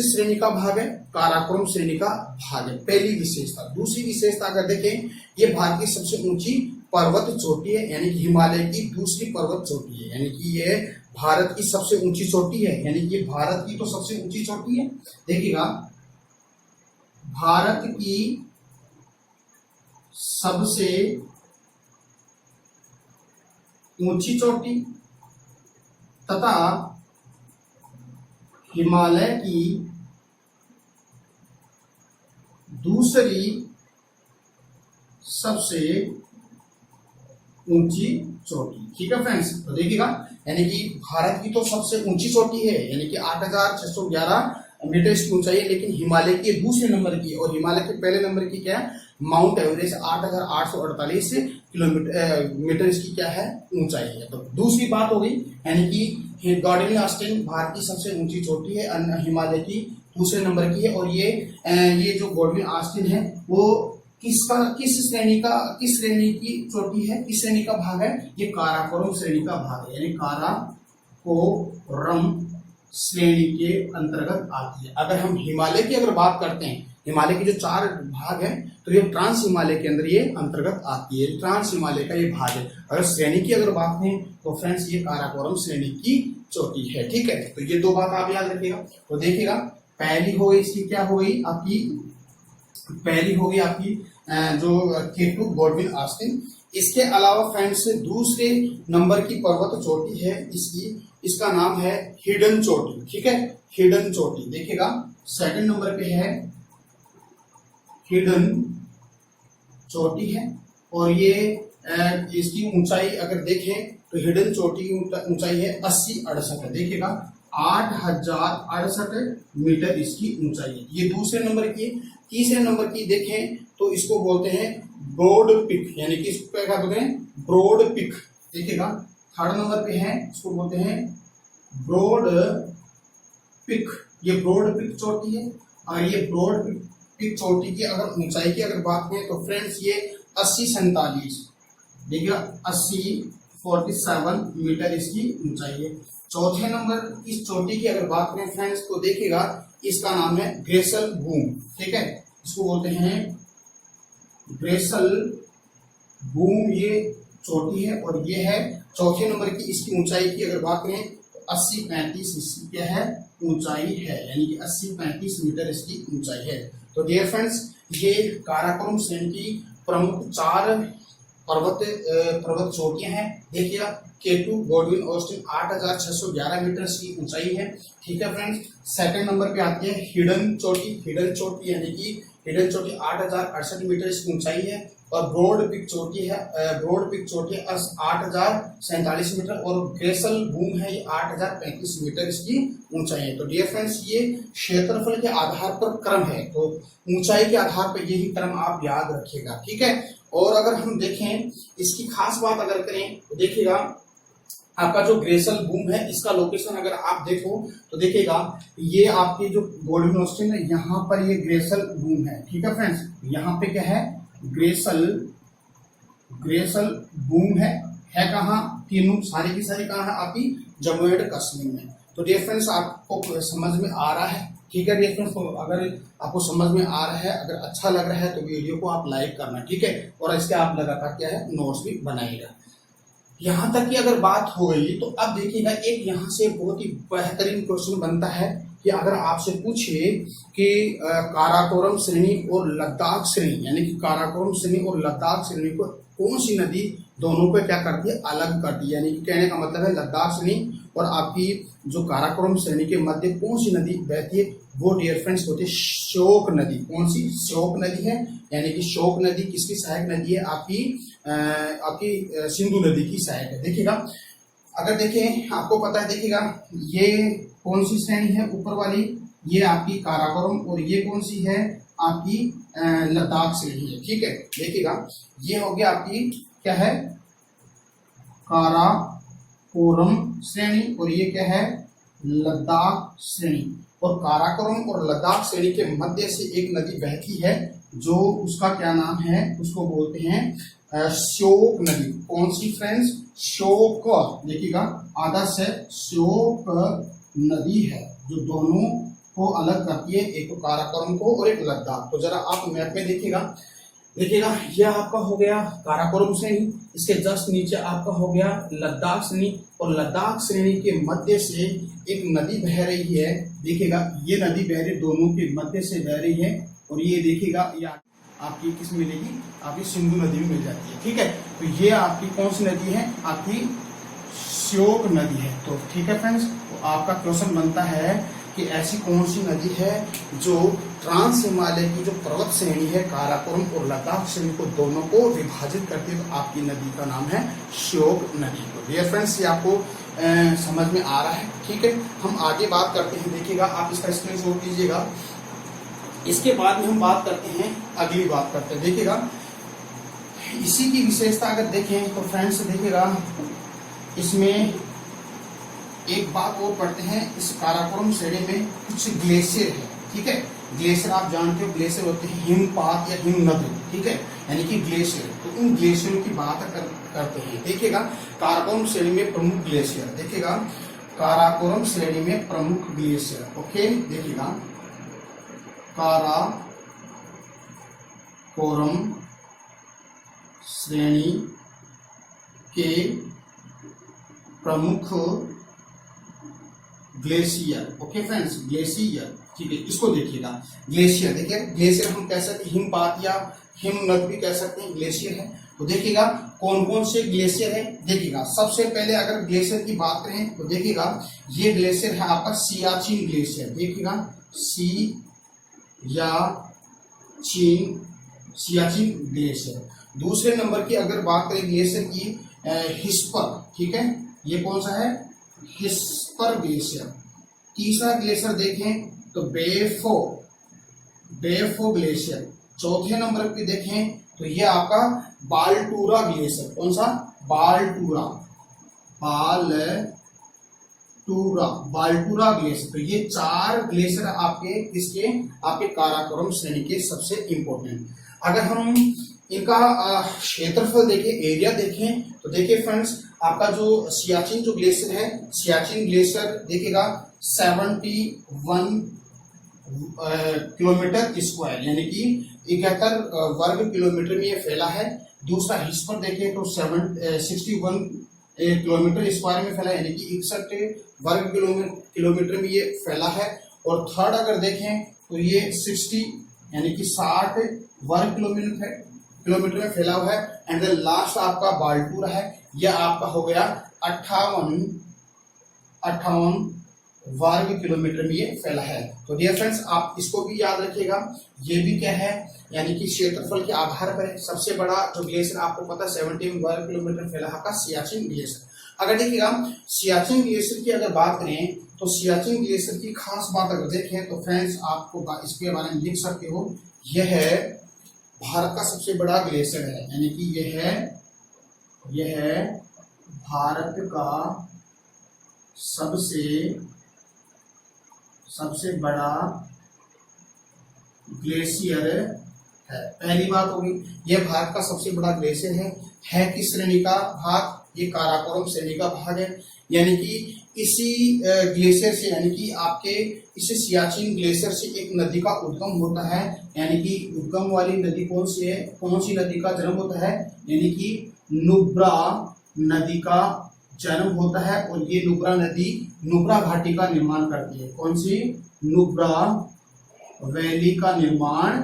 श्रेणी का भाग है? काराकोरम श्रेणी का भाग है, पहली विशेषता। दूसरी विशेषता अगर देखें, ये भारत की सबसे ऊंची पर्वत चोटी है, यानी कि हिमालय की दूसरी पर्वत चोटी है, यानी कि ये भारत की सबसे ऊंची चोटी है, यानी कि भारत की तो सबसे ऊंची चोटी है। देखिएगा, भारत की सबसे ऊंची चोटी तथा हिमालय की दूसरी सबसे ऊंची चोटी। ठीक है फ्रेंड्स, तो देखिएगा, यानी कि भारत की तो सबसे ऊंची चोटी है, यानी कि 8,611 मीटर इसकी ऊंचाई है, लेकिन हिमालय की दूसरे नंबर की, और हिमालय के पहले नंबर की क्या है? माउंट एवरेस्ट 8,848 मीटर इसकी क्या है? ऊंचाई है। तो दूसरी बात हो गई, यानी कि गोल्डविन ऑस्टिन भारत की सबसे ऊंची चोटी है, हिमालय की दूसरे नंबर की है, और ये जो गोल्डविन ऑस्टिन है वो किस श्रेणी की चोटी है? किस श्रेणी का भाग है? ये काराकोरम श्रेणी का भाग है, यानी काराकोरम श्रेणी के अंतर्गत आती है। अगर हम हिमालय की अगर बात करते हैं, हिमालय के जो 4 भाग हैं, तो ये ट्रांस हिमालय के अंदर ये अंतर्गत आती है, ट्रांस हिमालय का ये भाग है। अगर श्रेणी की अगर बात करें तो फ्रेंड्स ये काराकोरम श्रेणी की चोटी है। ठीक है, तो ये 2 बात आप याद रखिएगा। तो देखिएगा, पहली हो गई इसकी, क्या हो गई आपकी, पहली हो गई आपकी जो केटू गॉडविन ऑस्टिन। इसके अलावा फ्रेंड्स दूसरे नंबर की पर्वत चोटी है इसका नाम है हिडन चोटी। ठीक है, हिडन चोटी देखिएगा, सेकंड नंबर पे है हिडन चोटी है। और ये इसकी ऊंचाई अगर देखें तो हिडन चोटी की ऊंचाई है 80-68 है। देखिएगा, 8068 मीटर इसकी ऊंचाई है। ये दूसरे नंबर की। तीसरे नंबर की देखें तो इसको बोलते हैं ब्रॉड पिक, यानी कि इसको क्या बोलते हैं, ब्रॉड पिक। देखिएगा, थर्ड नंबर पे है, इसको बोलते हैं ब्रॉड पिक। ये ब्रॉड पिक चोटी है। और ये ब्रॉड पिक चोटी की अगर ऊंचाई की अगर बात करें तो फ्रेंड्स ये 80-47, देखिएगा 80-47 मीटर इसकी ऊंचाई है। चौथे नंबर इस चोटी की अगर बात करें फ्रेंड्स तो देखिएगा, इसका नाम है ग्रेसल बूम। ठीक है, इसको बोलते हैं ग्रेसल बूम, ये चोटी है। और ये है चौथे नंबर की। इसकी ऊंचाई की अगर बात करें तो 80-35 इसकी क्या है, ऊंचाई है, यानी कि 80-35 मीटर इसकी ऊंचाई है। तो डियर फ्रेंड्स, ये काराकोरम श्रेणी की प्रमुख 4 पर्वत चोटियां हैं। देखिएगा, केटू गॉडविन ऑस्टिन 8611 मीटर की ऊंचाई है। ठीक है फ्रेंड्स, सेकंड नंबर पे आती है हिडन चोटी। हिडन चोटी यानी कि हिडन चोटी 8068 मीटर की ऊंचाई है। और ब्रॉड पिक चोटी है, ब्रॉड पिक चोटी 8047 मीटर। और ग्रेसल बूम है, ये 8035 मीटर इसकी ऊंचाई है। तो डियर फ्रेंड्स, ये क्षेत्रफल के आधार पर क्रम है, तो ऊंचाई के आधार पर यही क्रम आप याद रखिएगा। ठीक है, और अगर हम देखें इसकी खास बात अगर करें तो देखिएगा, आपका जो ग्रेसल बूम है इसका लोकेशन अगर आप देखो तो देखिएगा, ये आपकी जो गॉडविन ऑस्टिन है, यहाँ पर ये ग्रेसल बूम है। ठीक है फ्रेंड्स, यहाँ पे क्या है, ग्रेसल बूम है कहाँ, तीनों सारी की सारी कहाँ है आपकी, जम्मू एंड कश्मीर में। तो डियर फ्रेंड्स, आपको समझ में आ रहा है। ठीक है डियर फ्रेंड्स, तो अगर आपको समझ में आ रहा है, अगर अच्छा लग रहा है तो वीडियो को आप लाइक करना। ठीक है, और इसके आप लगातार क्या है, नोट्स भी बनाइएगा। यहाँ तक की अगर बात हो गई तो अब देखिएगा, एक यहाँ से बहुत ही बेहतरीन क्वेश्चन बनता है कि अगर आपसे पूछे कि काराकोरम श्रेणी और लद्दाख श्रेणी, यानी कि काराकोरम श्रेणी और लद्दाख श्रेणी को कौन सी नदी दोनों को क्या करती है, अलग करती है। यानी कि कहने का मतलब है लद्दाख श्रेणी और आपकी जो काराकोरम श्रेणी के मध्य कौन सी नदी बहती है, वो डियर फ्रेंड्स होती है श्योक नदी। कौन सी, श्योक नदी है। यानी कि श्योक नदी किसकी सहायक नदी है, आपकी सिंधु नदी की सहायक है। देखिएगा, अगर देखें आपको पता है, देखिएगा ये कौन सी श्रेणी है ऊपर वाली, ये आपकी काराकोरम, और ये कौन सी है आपकी लद्दाख श्रेणी है। ठीक है, देखिएगा ये हो गया आपकी क्या है, काराकोरम श्रेणी, और ये क्या है, लद्दाख श्रेणी। और काराकोरम और लद्दाख श्रेणी के मध्य से एक नदी बहती है, जो उसका क्या नाम है, उसको बोलते हैं श्योक नदी। कौन सी फ्रेंड्स, श्योक। देखिएगा, आधा से श्योक नदी है जो दोनों को अलग करती है, एक तो काराकोरम को और एक लद्दाख। तो जरा आप मैप में देखिएगा, यह आपका हो गया काराकोरम श्रेणी, इसके जस्ट नीचे आपका हो गया लद्दाख श्रेणी। और लद्दाख श्रेणी के मध्य से एक नदी बह रही है। देखिएगा, ये नदी बह रही, दोनों के मध्य से बह रही है। और ये देखिएगा, ये आपकी किस मिलेगी, आपकी सिंधु नदी में मिल जाती है। ठीक है, तो ये आपकी कौन सी नदी है, आपकी श्योक नदी है। तो ठीक है फ्रेंड्स, तो आपका क्वेश्चन बनता है कि ऐसी कौन सी नदी है जो ट्रांस हिमालय की जो पर्वत श्रेणी है काराकोरम और लद्दाख श्रेणी को दोनों को विभाजित करती है। तो आपकी नदी का नाम है श्योक नदी। तो डियर फ्रेंड्स, ये आपको समझ में आ रहा है। ठीक है, हम आगे बात करते हैं। देखिएगा, आप इसका स्क्रीनशॉट लीजिएगा। इसके बाद में हम बात करते हैं, अगली बात करते हैं। देखिएगा, इसी की विशेषता अगर देखें तो फ्रेंड्स देखिएगा, इसमें एक बात और पढ़ते हैं, इस काराकोरम श्रेणी में कुछ ग्लेशियर है। ठीक है, ग्लेशियर आप जानते हो, ग्लेशियर होते हैं हिमपात या हिमनद। ठीक है, यानी कि ग्लेशियर। तो उन ग्लेशियरों की बात करते हैं। देखिएगा, काराकोरम श्रेणी में प्रमुख ग्लेशियर, देखिएगा काराकोरम श्रेणी में प्रमुख ग्लेशियर। ओके, देखिएगा काराकोरम श्रेणी के प्रमुख ग्लेशियर। ओके फ्रेंड्स, ग्लेशियर, ठीक है, इसको देखिएगा। ग्लेशियर, देखिए ग्लेशियर हम कह सकते हैं हिमपात या हिमनद भी कह सकते हैं, ग्लेशियर है। तो देखिएगा कौन कौन से ग्लेशियर है। देखिएगा सबसे पहले अगर ग्लेशियर की बात करें तो देखिएगा ये ग्लेशियर है आपका सियाचिन ग्लेशियर। देखिएगा सियाचिन ग्लेशियर। दूसरे नंबर की अगर बात करें ग्लेशियर की, हिस्पर, ठीक है, ये कौन सा है, हिस्पर ग्लेशियर। तीसरा ग्लेशियर देखें तो बेफो ग्लेशियर। चौथे नंबर पे देखें तो ये आपका बालटूरा ग्लेशियर। कौन सा, बालटूरा ग्लेशियर। तो ये 4 ग्लेशियर आपके काराकोरम श्रेणी के सबसे इंपॉर्टेंट। अगर हम इनका क्षेत्रफल देखें, एरिया देखें, तो देखिए फ्रेंड्स आपका जो सियाचिन जो ग्लेशियर है, सियाचिन ग्लेशियर देखिएगा 71 किलोमीटर स्क्वायर यानी कि 71 वर्ग किलोमीटर में ये फैला है। दूसरा हिस्पर देखें तो 61 किलोमीटर स्क्वायर में फैला है यानी कि 61 वर्ग किलोमीटर में ये फैला है। और थर्ड अगर देखें तो ये 60 यानी कि 60 वर्ग किलोमीटर में फैला हुआ है। एंड देन लास्ट आपका बालटूरा है, यह आपका हो गया 58 वर्ग किलोमीटर में ये फैला है। तो डियर फ्रेंड्स आप इसको भी याद रखिएगा, ये भी क्या है यानी कि क्षेत्रफल के आधार पर है। सबसे बड़ा जो ग्लेशियर आपको पता है 71 वर्ग किलोमीटर फैला है का सियाचिन ग्लेशियर। अगर देखिएगा सियाचिन ग्लेशियर की अगर बात करें तो सियाचिन ग्लेशियर की खास बात अगर देखें तो फ्रेंड्स आपको इसके बारे में लिख सकते हो, यह है भारत का सबसे बड़ा ग्लेशियर है यानी कि यह है भारत का सबसे बड़ा ग्लेशियर है। पहली बात होगी यह भारत का सबसे बड़ा ग्लेशियर है किस श्रेणी का भाग, ये काराकोरम श्रेणी का भाग है। यानी कि इसी ग्लेशियर से यानी कि आपके इस सियाचिन ग्लेशियर से एक नदी का उद्गम होता है। यानी कि उद्गम वाली नदी कौन सी है, कौन सी नदी का जन्म होता है, यानी कि नुब्रा नदी का जन्म होता है। और ये नुब्रा नदी नुब्रा घाटी का निर्माण करती है। कौन सी, नुब्रा वैली का निर्माण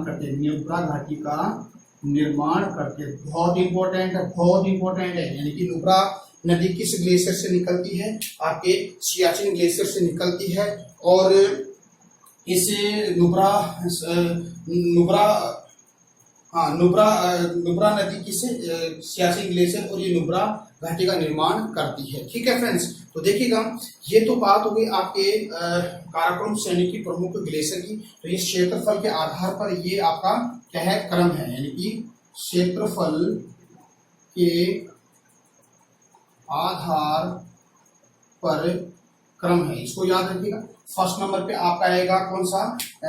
करते हैं, नुब्रा घाटी का निर्माण करते हैं। बहुत इंपॉर्टेंट है। यानी कि नुब्रा नदी किस ग्लेशियर से निकलती है, आपके सियाचिन ग्लेशियर से निकलती है। और इस नुब्रा नदी किस सियाचिन ग्लेशियर और ये नुब्रा घाटी का निर्माण करती है। ठीक है फ्रेंड्स, तो देखिएगा ये तो बात हो गई आपके काराकोरम श्रेणी की प्रमुख ग्लेशियर की। तो ये क्षेत्रफल के आधार पर ये आपका क्या है, क्रम है, यानी कि क्षेत्रफल के आधार पर क्रम है, इसको याद रखिएगा। फर्स्ट नंबर पे आपका आएगा कौन सा,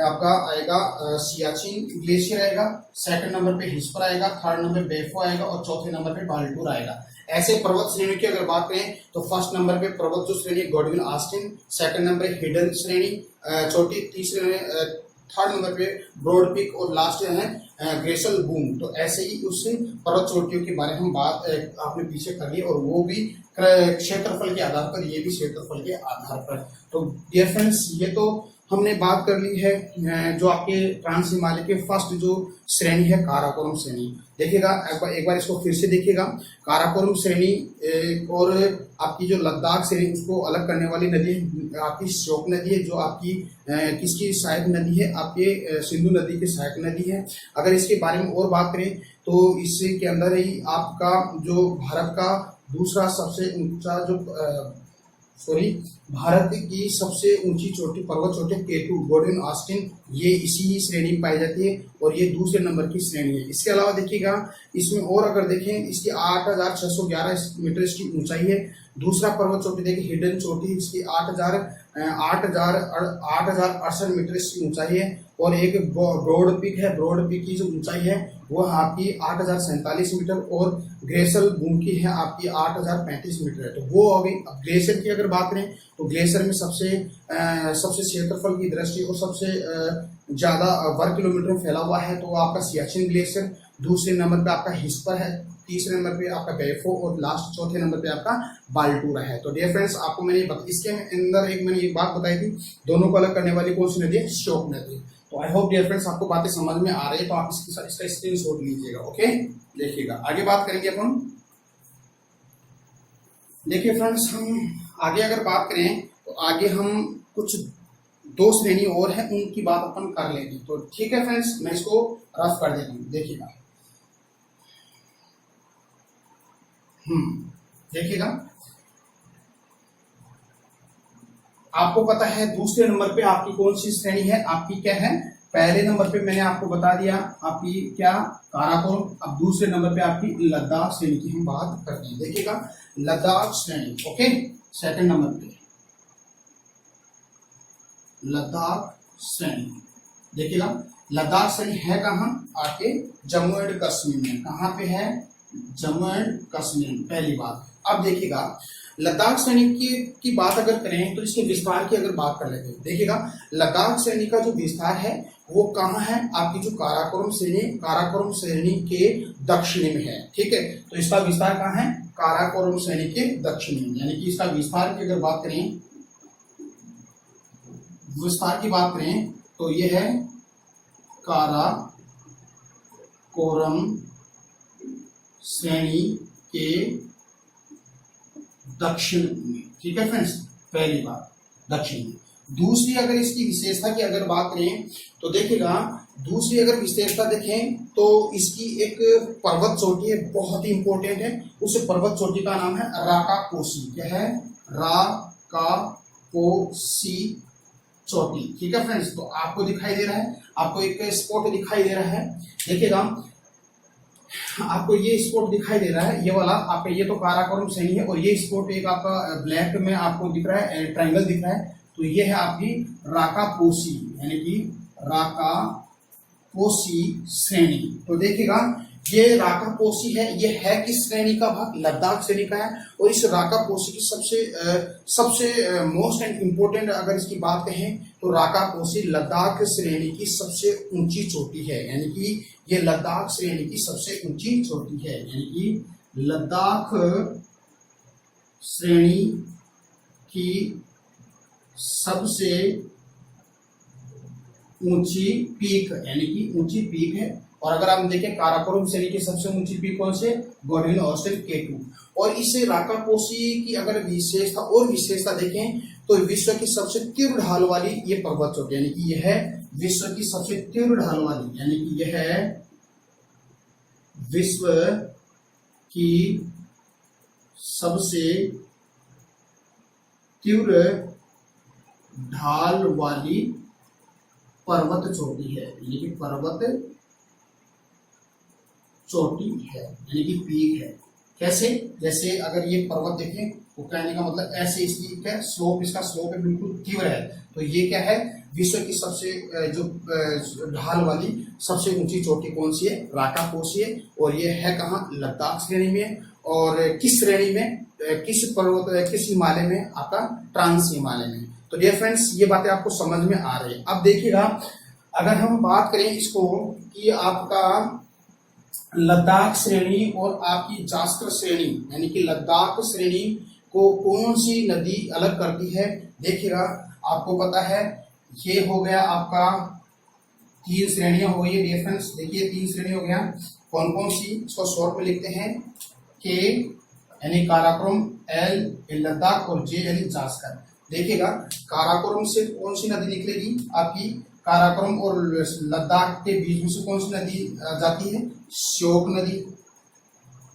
आपका आएगा सियाचिन ग्लेशियर आएगा। सेकंड नंबर पे हिस्पर आएगा, थर्ड नंबर बेफो आएगा और चौथे नंबर पे बालटूर आएगा। ऐसे पर्वत श्रेणी की अगर बात करें तो फर्स्ट नंबर पे पर्वत जो श्रेणी गॉडविन ऑस्टिन, सेकंड नंबर पे हिडन श्रेणी, छोटी तीसरे थर्ड नंबर पे ब्रॉड पीक और लास्ट है ग्रेसल बूम। तो ऐसे ही उस पर्वत चोटियों के बारे में हम बात आपने पीछे कर ली, और वो भी क्षेत्रफल के आधार पर, ये भी क्षेत्रफल के आधार पर। तो डियर फ्रेंड्स ये तो हमने बात कर ली है जो आपके ट्रांस हिमालय के फर्स्ट जो श्रेणी है काराकोरम श्रेणी। देखिएगा एक बार इसको फिर से देखिएगा, काराकोरम श्रेणी और आपकी जो लद्दाख श्रेणी उसको अलग करने वाली नदी आपकी श्योक नदी है, जो आपकी किसकी सहायक नदी है, आपके सिंधु नदी की सहायक नदी है। अगर इसके बारे में और बात करें तो इसके अंदर ही आपका जो भारत का दूसरा सबसे ऊंचा जो भारत की सबसे ऊंची चोटी पर्वत चोटी केटू गॉडविन ऑस्टिन, ये इसी ही श्रेणी में पाई जाती है और ये दूसरे नंबर की श्रेणी है। इसके अलावा देखिएगा इसमें और अगर देखें इसकी 8611 मीटर इसकी ऊंचाई है। दूसरा पर्वत चोटी देखिए हिडन चोटी, इसकी 8068 मीटर इसकी ऊंचाई है। और एक ब्रॉड पीक है, ब्रॉड पीक की जो ऊंचाई है वो है आपकी 8047 मीटर और ग्लेशियर बूंद की है आपकी 8035 मीटर है। तो वो हो गई। अब ग्लेशियर की अगर बात करें तो ग्लेशियर में सबसे क्षेत्रफल की दृष्टि और सबसे ज्यादा वर्ग किलोमीटर में फैला हुआ है तो आपका सियाचिन ग्लेशियर, दूसरे नंबर पे आपका हिस्पर है, तीसरे नंबर पे आपका बेफो और लास्ट चौथे नंबर पे आपका बाल्टूरा है। तो डियर फ्रेंड्स आपको मैंने इसके अंदर मैंने एक बात बताई थी, दोनों को अलग करने वाली कौन सी नदी है? श्योक नदी। तो आई होप डियर फ्रेंड्स आपको बातें समझ में आ रही है, तो आप इसका स्क्रीनशॉट लीजिएगा। ओके, देखिएगा आगे बात करेंगे अपन। देखिए फ्रेंड्स, हम आगे अगर बात करें तो आगे हम कुछ दो श्रेणी और है उनकी बात अपन कर लेंगे। तो ठीक है फ्रेंड्स, मैं इसको रफ कर देता हूँ। देखिएगा देखिएगा, आपको पता है दूसरे नंबर पे आपकी कौन सी श्रेणी है? आपकी क्या है? पहले नंबर पे मैंने आपको बता दिया आपकी क्या? काराकोरम। अब दूसरे नंबर पे आपकी लद्दाख श्रेणी की हम बात करते हैं। देखिएगा लद्दाख श्रेणी। ओके, सेकंड नंबर पे लद्दाख श्रेणी। देखिएगा लद्दाख श्रेणी है कहाँ? आपके जम्मू एंड कश्मीर में। कहाँ पे है? जम्मू एंड कश्मीर, पहली बात। अब देखिएगा लद्दाख श्रेणी की बात अगर करें तो इसके विस्तार की अगर बात कर लेते हैं। देखिएगा लद्दाख श्रेणी का जो विस्तार है वो कहाँ है? आपकी जो काराकोरम श्रेणी के दक्षिण में है। ठीक है, तो इसका विस्तार कहाँ है? काराकोरम श्रेणी के दक्षिण में। यानी कि इसका विस्तार की अगर बात करें, विस्तार की बात करें तो ये है काराकोरम श्रेणी के दक्षिण में। ठीक है फ्रेंड्स, पहली बात दक्षिण में। दूसरी अगर इसकी विशेषता की अगर बात करें तो देखिएगा, दूसरी अगर विशेषता देखें तो इसकी एक पर्वत चोटी है, बहुत ही इंपॉर्टेंट है। उस पर्वत चोटी का नाम है राकापोसी। क्या है? राकापोसी चोटी। ठीक है फ्रेंड्स, तो आपको दिखाई दे रहा है, आपको एक स्पॉट दिखाई दे रहा है। देखिएगा आपको ये स्पॉट दिखाई दे रहा है, ये वाला आपका, ये तो काराकोरम श्रेणी है और ये स्पॉट एक आपका ब्लैक में आपको दिख रहा है, ट्रायंगल दिख रहा है। तो ये है आपकी राकापोसी, यानी कि राकापोसी श्रेणी। तो देखिएगा ये राकापोसी है, ये है किस श्रेणी का भाग? लद्दाख श्रेणी का है। और इस राकापोसी की सबसे मोस्ट एंड इम्पोर्टेंट अगर इसकी बात कहें तो राकापोसी लद्दाख श्रेणी की सबसे ऊंची चोटी है। यानी कि ये लद्दाख श्रेणी की सबसे ऊंची चोटी है। यानी कि लद्दाख श्रेणी की सबसे ऊंची पीक, यानी कि ऊंची पीक है। और अगर आप देखें काराकोरम श्रेणी की सबसे ऊंची पीक कौन से? Godwin Austen K2। और इस राकापोसी की अगर विशेषता देखें तो विश्व की सबसे तीव्र ढाल वाली ये पर्वत चोटी, यानी कि यह है विश्व की सबसे तीव्र ढाल वाली, यानी कि यह है विश्व की सबसे तीव्र ढाल वाली पर्वत चोटी है। यानी कि पर्वत चोटी है, यानी कि पीक है। कैसे? जैसे अगर ये पर्वत देखें तो कहने का मतलब ऐसे इसकी क्या स्लोप, इसका स्लोप है बिल्कुल तीव्र है। तो ये क्या है? विश्व की सबसे जो ढाल वाली सबसे ऊंची चोटी कौन सी है? राकापोसी है। और ये है कहाँ? लद्दाख श्रेणी में। और किस श्रेणी में? किस पर्वत, किस हिमालय में? आपका ट्रांस हिमालय में। तो डियर फ्रेंड्स ये बातें आपको समझ में आ रही है। अब देखिएगा अगर हम बात करें इसको कि आपका लद्दाख श्रेणी और आपकी जास्कर श्रेणी, यानी कि लद्दाख श्रेणी को कौन सी नदी अलग करती है? देखिएगा आपको पता है ये हो गया आपका 3 श्रेणियां हो गई डियर फ्रेंड्स। देखिए 3 श्रेणी हो गया, कौन कौन सी? इसको शॉर्ट में लिखते हैं K यानी काराकोरम, L लद्दाख और J यानी जास्कर। देखिएगा काराकोरम से कौन सी नदी निकलेगी? आपकी काराकोरम और लद्दाख के बीच में से कौन सी नदी जाती है? श्योक नदी।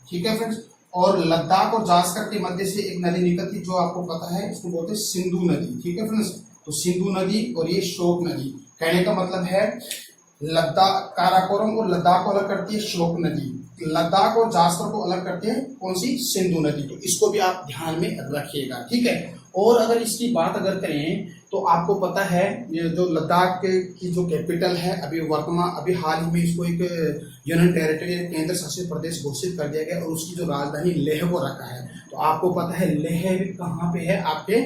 ठीक है फ्रेंड्स, और लद्दाख और जास्कर के मध्य से एक नदी निकलती है जो आपको पता है, इसको बोलते हैं सिंधु नदी। ठीक है फ्रेंड्स, तो सिंधु नदी और ये श्योक नदी। कहने का मतलब है लद्दाख, काराकोरम और लद्दाख को अलग करती है श्योक नदी, लद्दाख और जास्कर को अलग करते हैं कौन सी? सिंधु नदी। तो इसको भी आप ध्यान में रखिएगा। ठीक है, और अगर इसकी बात अगर करें तो आपको पता है ये जो लद्दाख की जो कैपिटल है अभी हाल ही में इसको एक यूनियन टेरिटरी केंद्र शासित प्रदेश घोषित कर दिया गया और उसकी जो राजधानी लेह को रखा है। तो आपको पता है लेह कहाँ पे है, आपके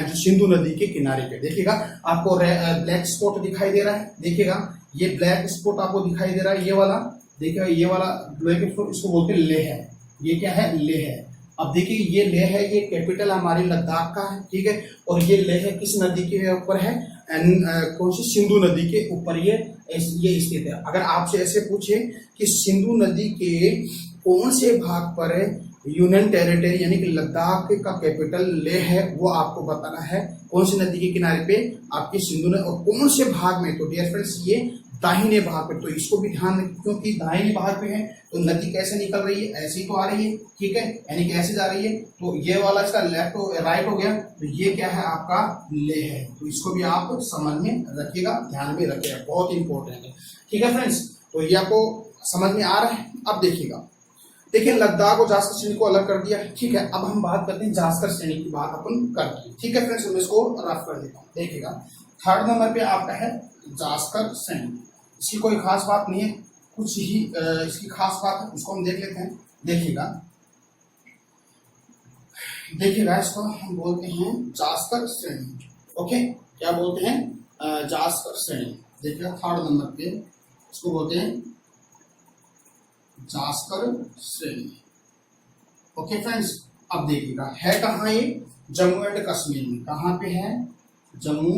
जो सिंधु नदी के किनारे पे। देखिएगा आपको ब्लैक स्पॉट दिखाई दे रहा है, देखिएगा ये ब्लैक स्पॉट आपको दिखाई दे रहा है, ये वाला देखिएगा, ये वाला ब्लैक स्पॉट इसको बोलते हैं लेह है। ये क्या है, लेह है। अब देखिए ये लेह है, ये कैपिटल हमारी लद्दाख का है, ठीक है। और ये लेह किस नदी के ऊपर है, कौन सी, सिंधु नदी के ऊपर ये स्थित है। अगर आपसे ऐसे पूछे कि सिंधु नदी के कौन से भाग पर यूनियन टेरिटरी यानी कि लद्दाख का कैपिटल लेह है, वो आपको बताना है कौन सी नदी के किनारे पे आपकी सिंधु नदी और कौन से भाग में। तो डियर फ्रेंड्स ये दाहिने भाग पे, तो इसको भी ध्यान रखें क्योंकि दाहिने भाग पे है तो नदी कैसे निकल रही है, ऐसी तो आ रही है, ठीक है, यानी कि ऐसे जा रही है। तो ये वाला इसका लेफ्ट राइट हो गया, तो ये क्या है आपका लेह है। तो इसको भी आप समझ में रखिएगा, ध्यान में रखिएगा, बहुत इंपॉर्टेंट है, ठीक है फ्रेंड्स। तो ये आपको समझ में आ रहा है। अब देखिए लद्दाख और जास्कर श्रेणी को अलग कर दिया, ठीक है। अब हम बात करते हैं जास्कर श्रेणी की बात अपन करते हैं, ठीक है फ्रेंड्स। मैं इसको रफ कर देता हूँ। देखिएगा थर्ड नंबर पे आपका है जास्कर श्रेणी। इसकी कोई खास बात नहीं है, कुछ ही इसकी खास बात है, उसको हम देख लेते हैं। देखिएगा इसको हम बोलते हैं जास्कर श्रेणी, ओके। क्या बोलते हैं, जास्कर श्रेणी। देखिएगा थर्ड नंबर पे इसको बोलते हैं जास्कर श्रेणी, ओके फ्रेंड्स। अब देखिएगा है कहाँ ये, जम्मू एंड कश्मीर में। कहाँ पे है, जम्मू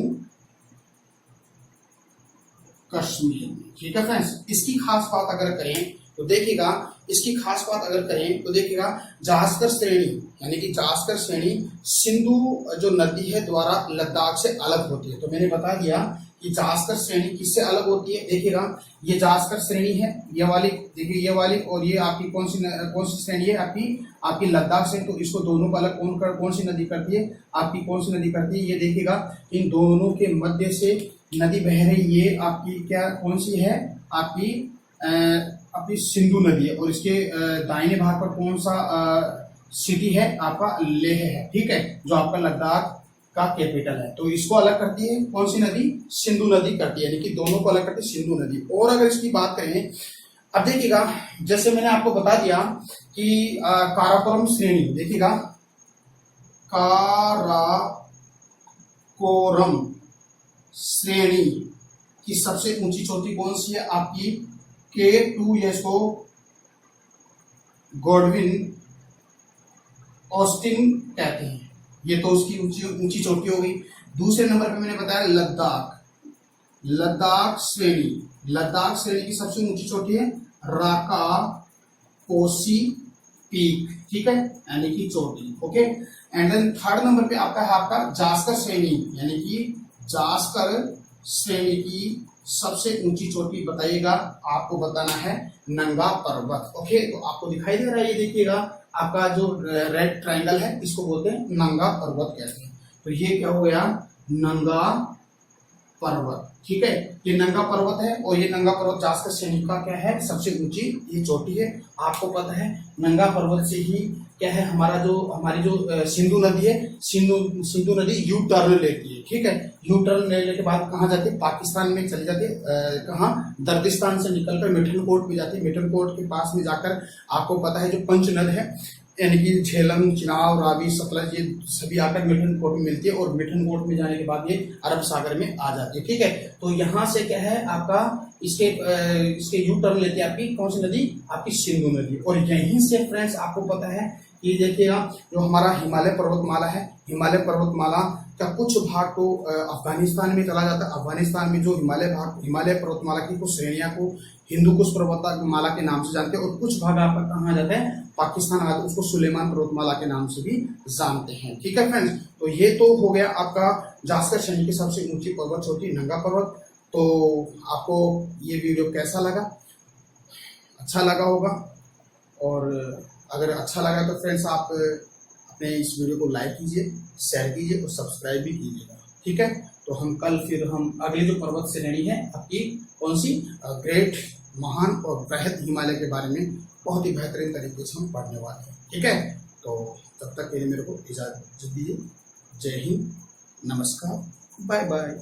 कश्मीर में, ठीक है फ्रेंड्स। इसकी खास बात अगर करें तो देखिएगा, इसकी खास बात अगर करें तो देखिएगा जास्कर श्रेणी यानी कि जास्कर श्रेणी सिंधु जो नदी है द्वारा लद्दाख से अलग होती है। तो मैंने बता दिया कि जास्कर श्रेणी किससे अलग होती है। देखिएगा ये जास्कर श्रेणी है, ये वाली देखिए, ये वाली, और ये आपकी कौन सी श्रेणी है, आपकी लद्दाख से। तो इसको दोनों को अलग कौन सी नदी करती है, आपकी कौन सी नदी करती है। ये देखिएगा इन दोनों के मध्य से नदी बह रही, ये आपकी क्या कौन सी है, आपकी सिंधु नदी है। और इसके दाहिने भाग पर कौन सा सिटी है, आपका लेह है, ठीक है, जो आपका लद्दाख का कैपिटल है। तो इसको अलग करती है कौन सी नदी, सिंधु नदी करती है, यानी कि दोनों को अलग करती है सिंधु नदी। और अगर इसकी बात करें, अब देखिएगा जैसे मैंने आपको बता दिया कि काराकोरम श्रेणी, देखिएगा काराकोरम श्रेणी की सबसे ऊंची चोटी कौन सी है, आपकी K2 इसको गॉडविन ऑस्टिन कहते हैं। ये तो उसकी ऊंची चोटी हो गई। दूसरे नंबर पे मैंने बताया लद्दाख श्रेणी की सबसे ऊंची चोटी है राका कोसी पीक, ठीक है, यानी कि चोटी, okay. And then third number पे आपका है आपका जास्कर श्रेणी, यानी कि जास्कर श्रेणी की सबसे ऊंची चोटी बताइएगा, आपको बताना है नंगा पर्वत, ओके। तो आपको दिखाई दे रहा है, ये देखिएगा आपका जो रेड ट्रायंगल है, इसको बोलते हैं नंगा पर्वत कहते हैं। तो ये क्या हो गया, नंगा पर्वत, ठीक है, ये नंगा पर्वत है। और ये नंगा पर्वत जास्कर श्रेणी का क्या है, सबसे ऊंची ये चोटी है। आपको पता है नंगा पर्वत से ही क्या है, हमारी जो सिंधु नदी है, सिंधु नदी यू टर्न लेती है, ठीक है। यू टर्न लेने के बाद कहाँ जाती है, पाकिस्तान में चली जाती है, कहाँ, दर्दिस्तान से निकलकर मिठनकोट में जाती है। मिठनकोट के पास में जाकर आपको पता है जो पंचनद है, यानी कि झेलम, चिनाब, रावी, सतलज, ये सभी आकर मिठनकोट में मिलती है। और मिठनकोट में जाने के बाद ये अरब सागर में आ जाती है, ठीक है। तो यहाँ से क्या है आपका इसके यू टर्न लेती है आपकी कौन सी नदी, आपकी सिंधु नदी। और यहीं से फ्रेंड्स आपको पता है कि देखिएगा जो हमारा हिमालय पर्वतमाला है, हिमालय पर्वतमाला का कुछ भाग तो अफगानिस्तान में चला जाता है। अफगानिस्तान में जो हिमालय पर्वतमाला की कुछ श्रेणियां को हिंदू कुश पर्वतमाला के नाम से जानते हैं, और कुछ भाग आपका कहाँ जाता है, पाकिस्तान आते, उसको सुलेमान पर्वतमाला के नाम से भी जानते हैं, ठीक है फ्रेंड्स। तो ये तो हो गया आपका जास्कर श्रेणी की सबसे ऊंची पर्वत चोटी नंगा पर्वत। तो आपको ये वीडियो कैसा लगा, अच्छा लगा होगा, और अगर अच्छा लगा तो फ्रेंड्स आप अपने इस वीडियो को लाइक कीजिए, शेयर कीजिए और सब्सक्राइब भी कीजिएगा, ठीक है। तो हम अगली जो पर्वत श्रेणी है आपकी कौन सी, ग्रेट, महान और वृहद हिमालय के बारे में बहुत ही बेहतरीन तरीके से हम पढ़ने वाले हैं, ठीक है। तो तब तक के लिए मेरे को इजाजत दीजिए। जय हिंद, नमस्कार। Bye bye.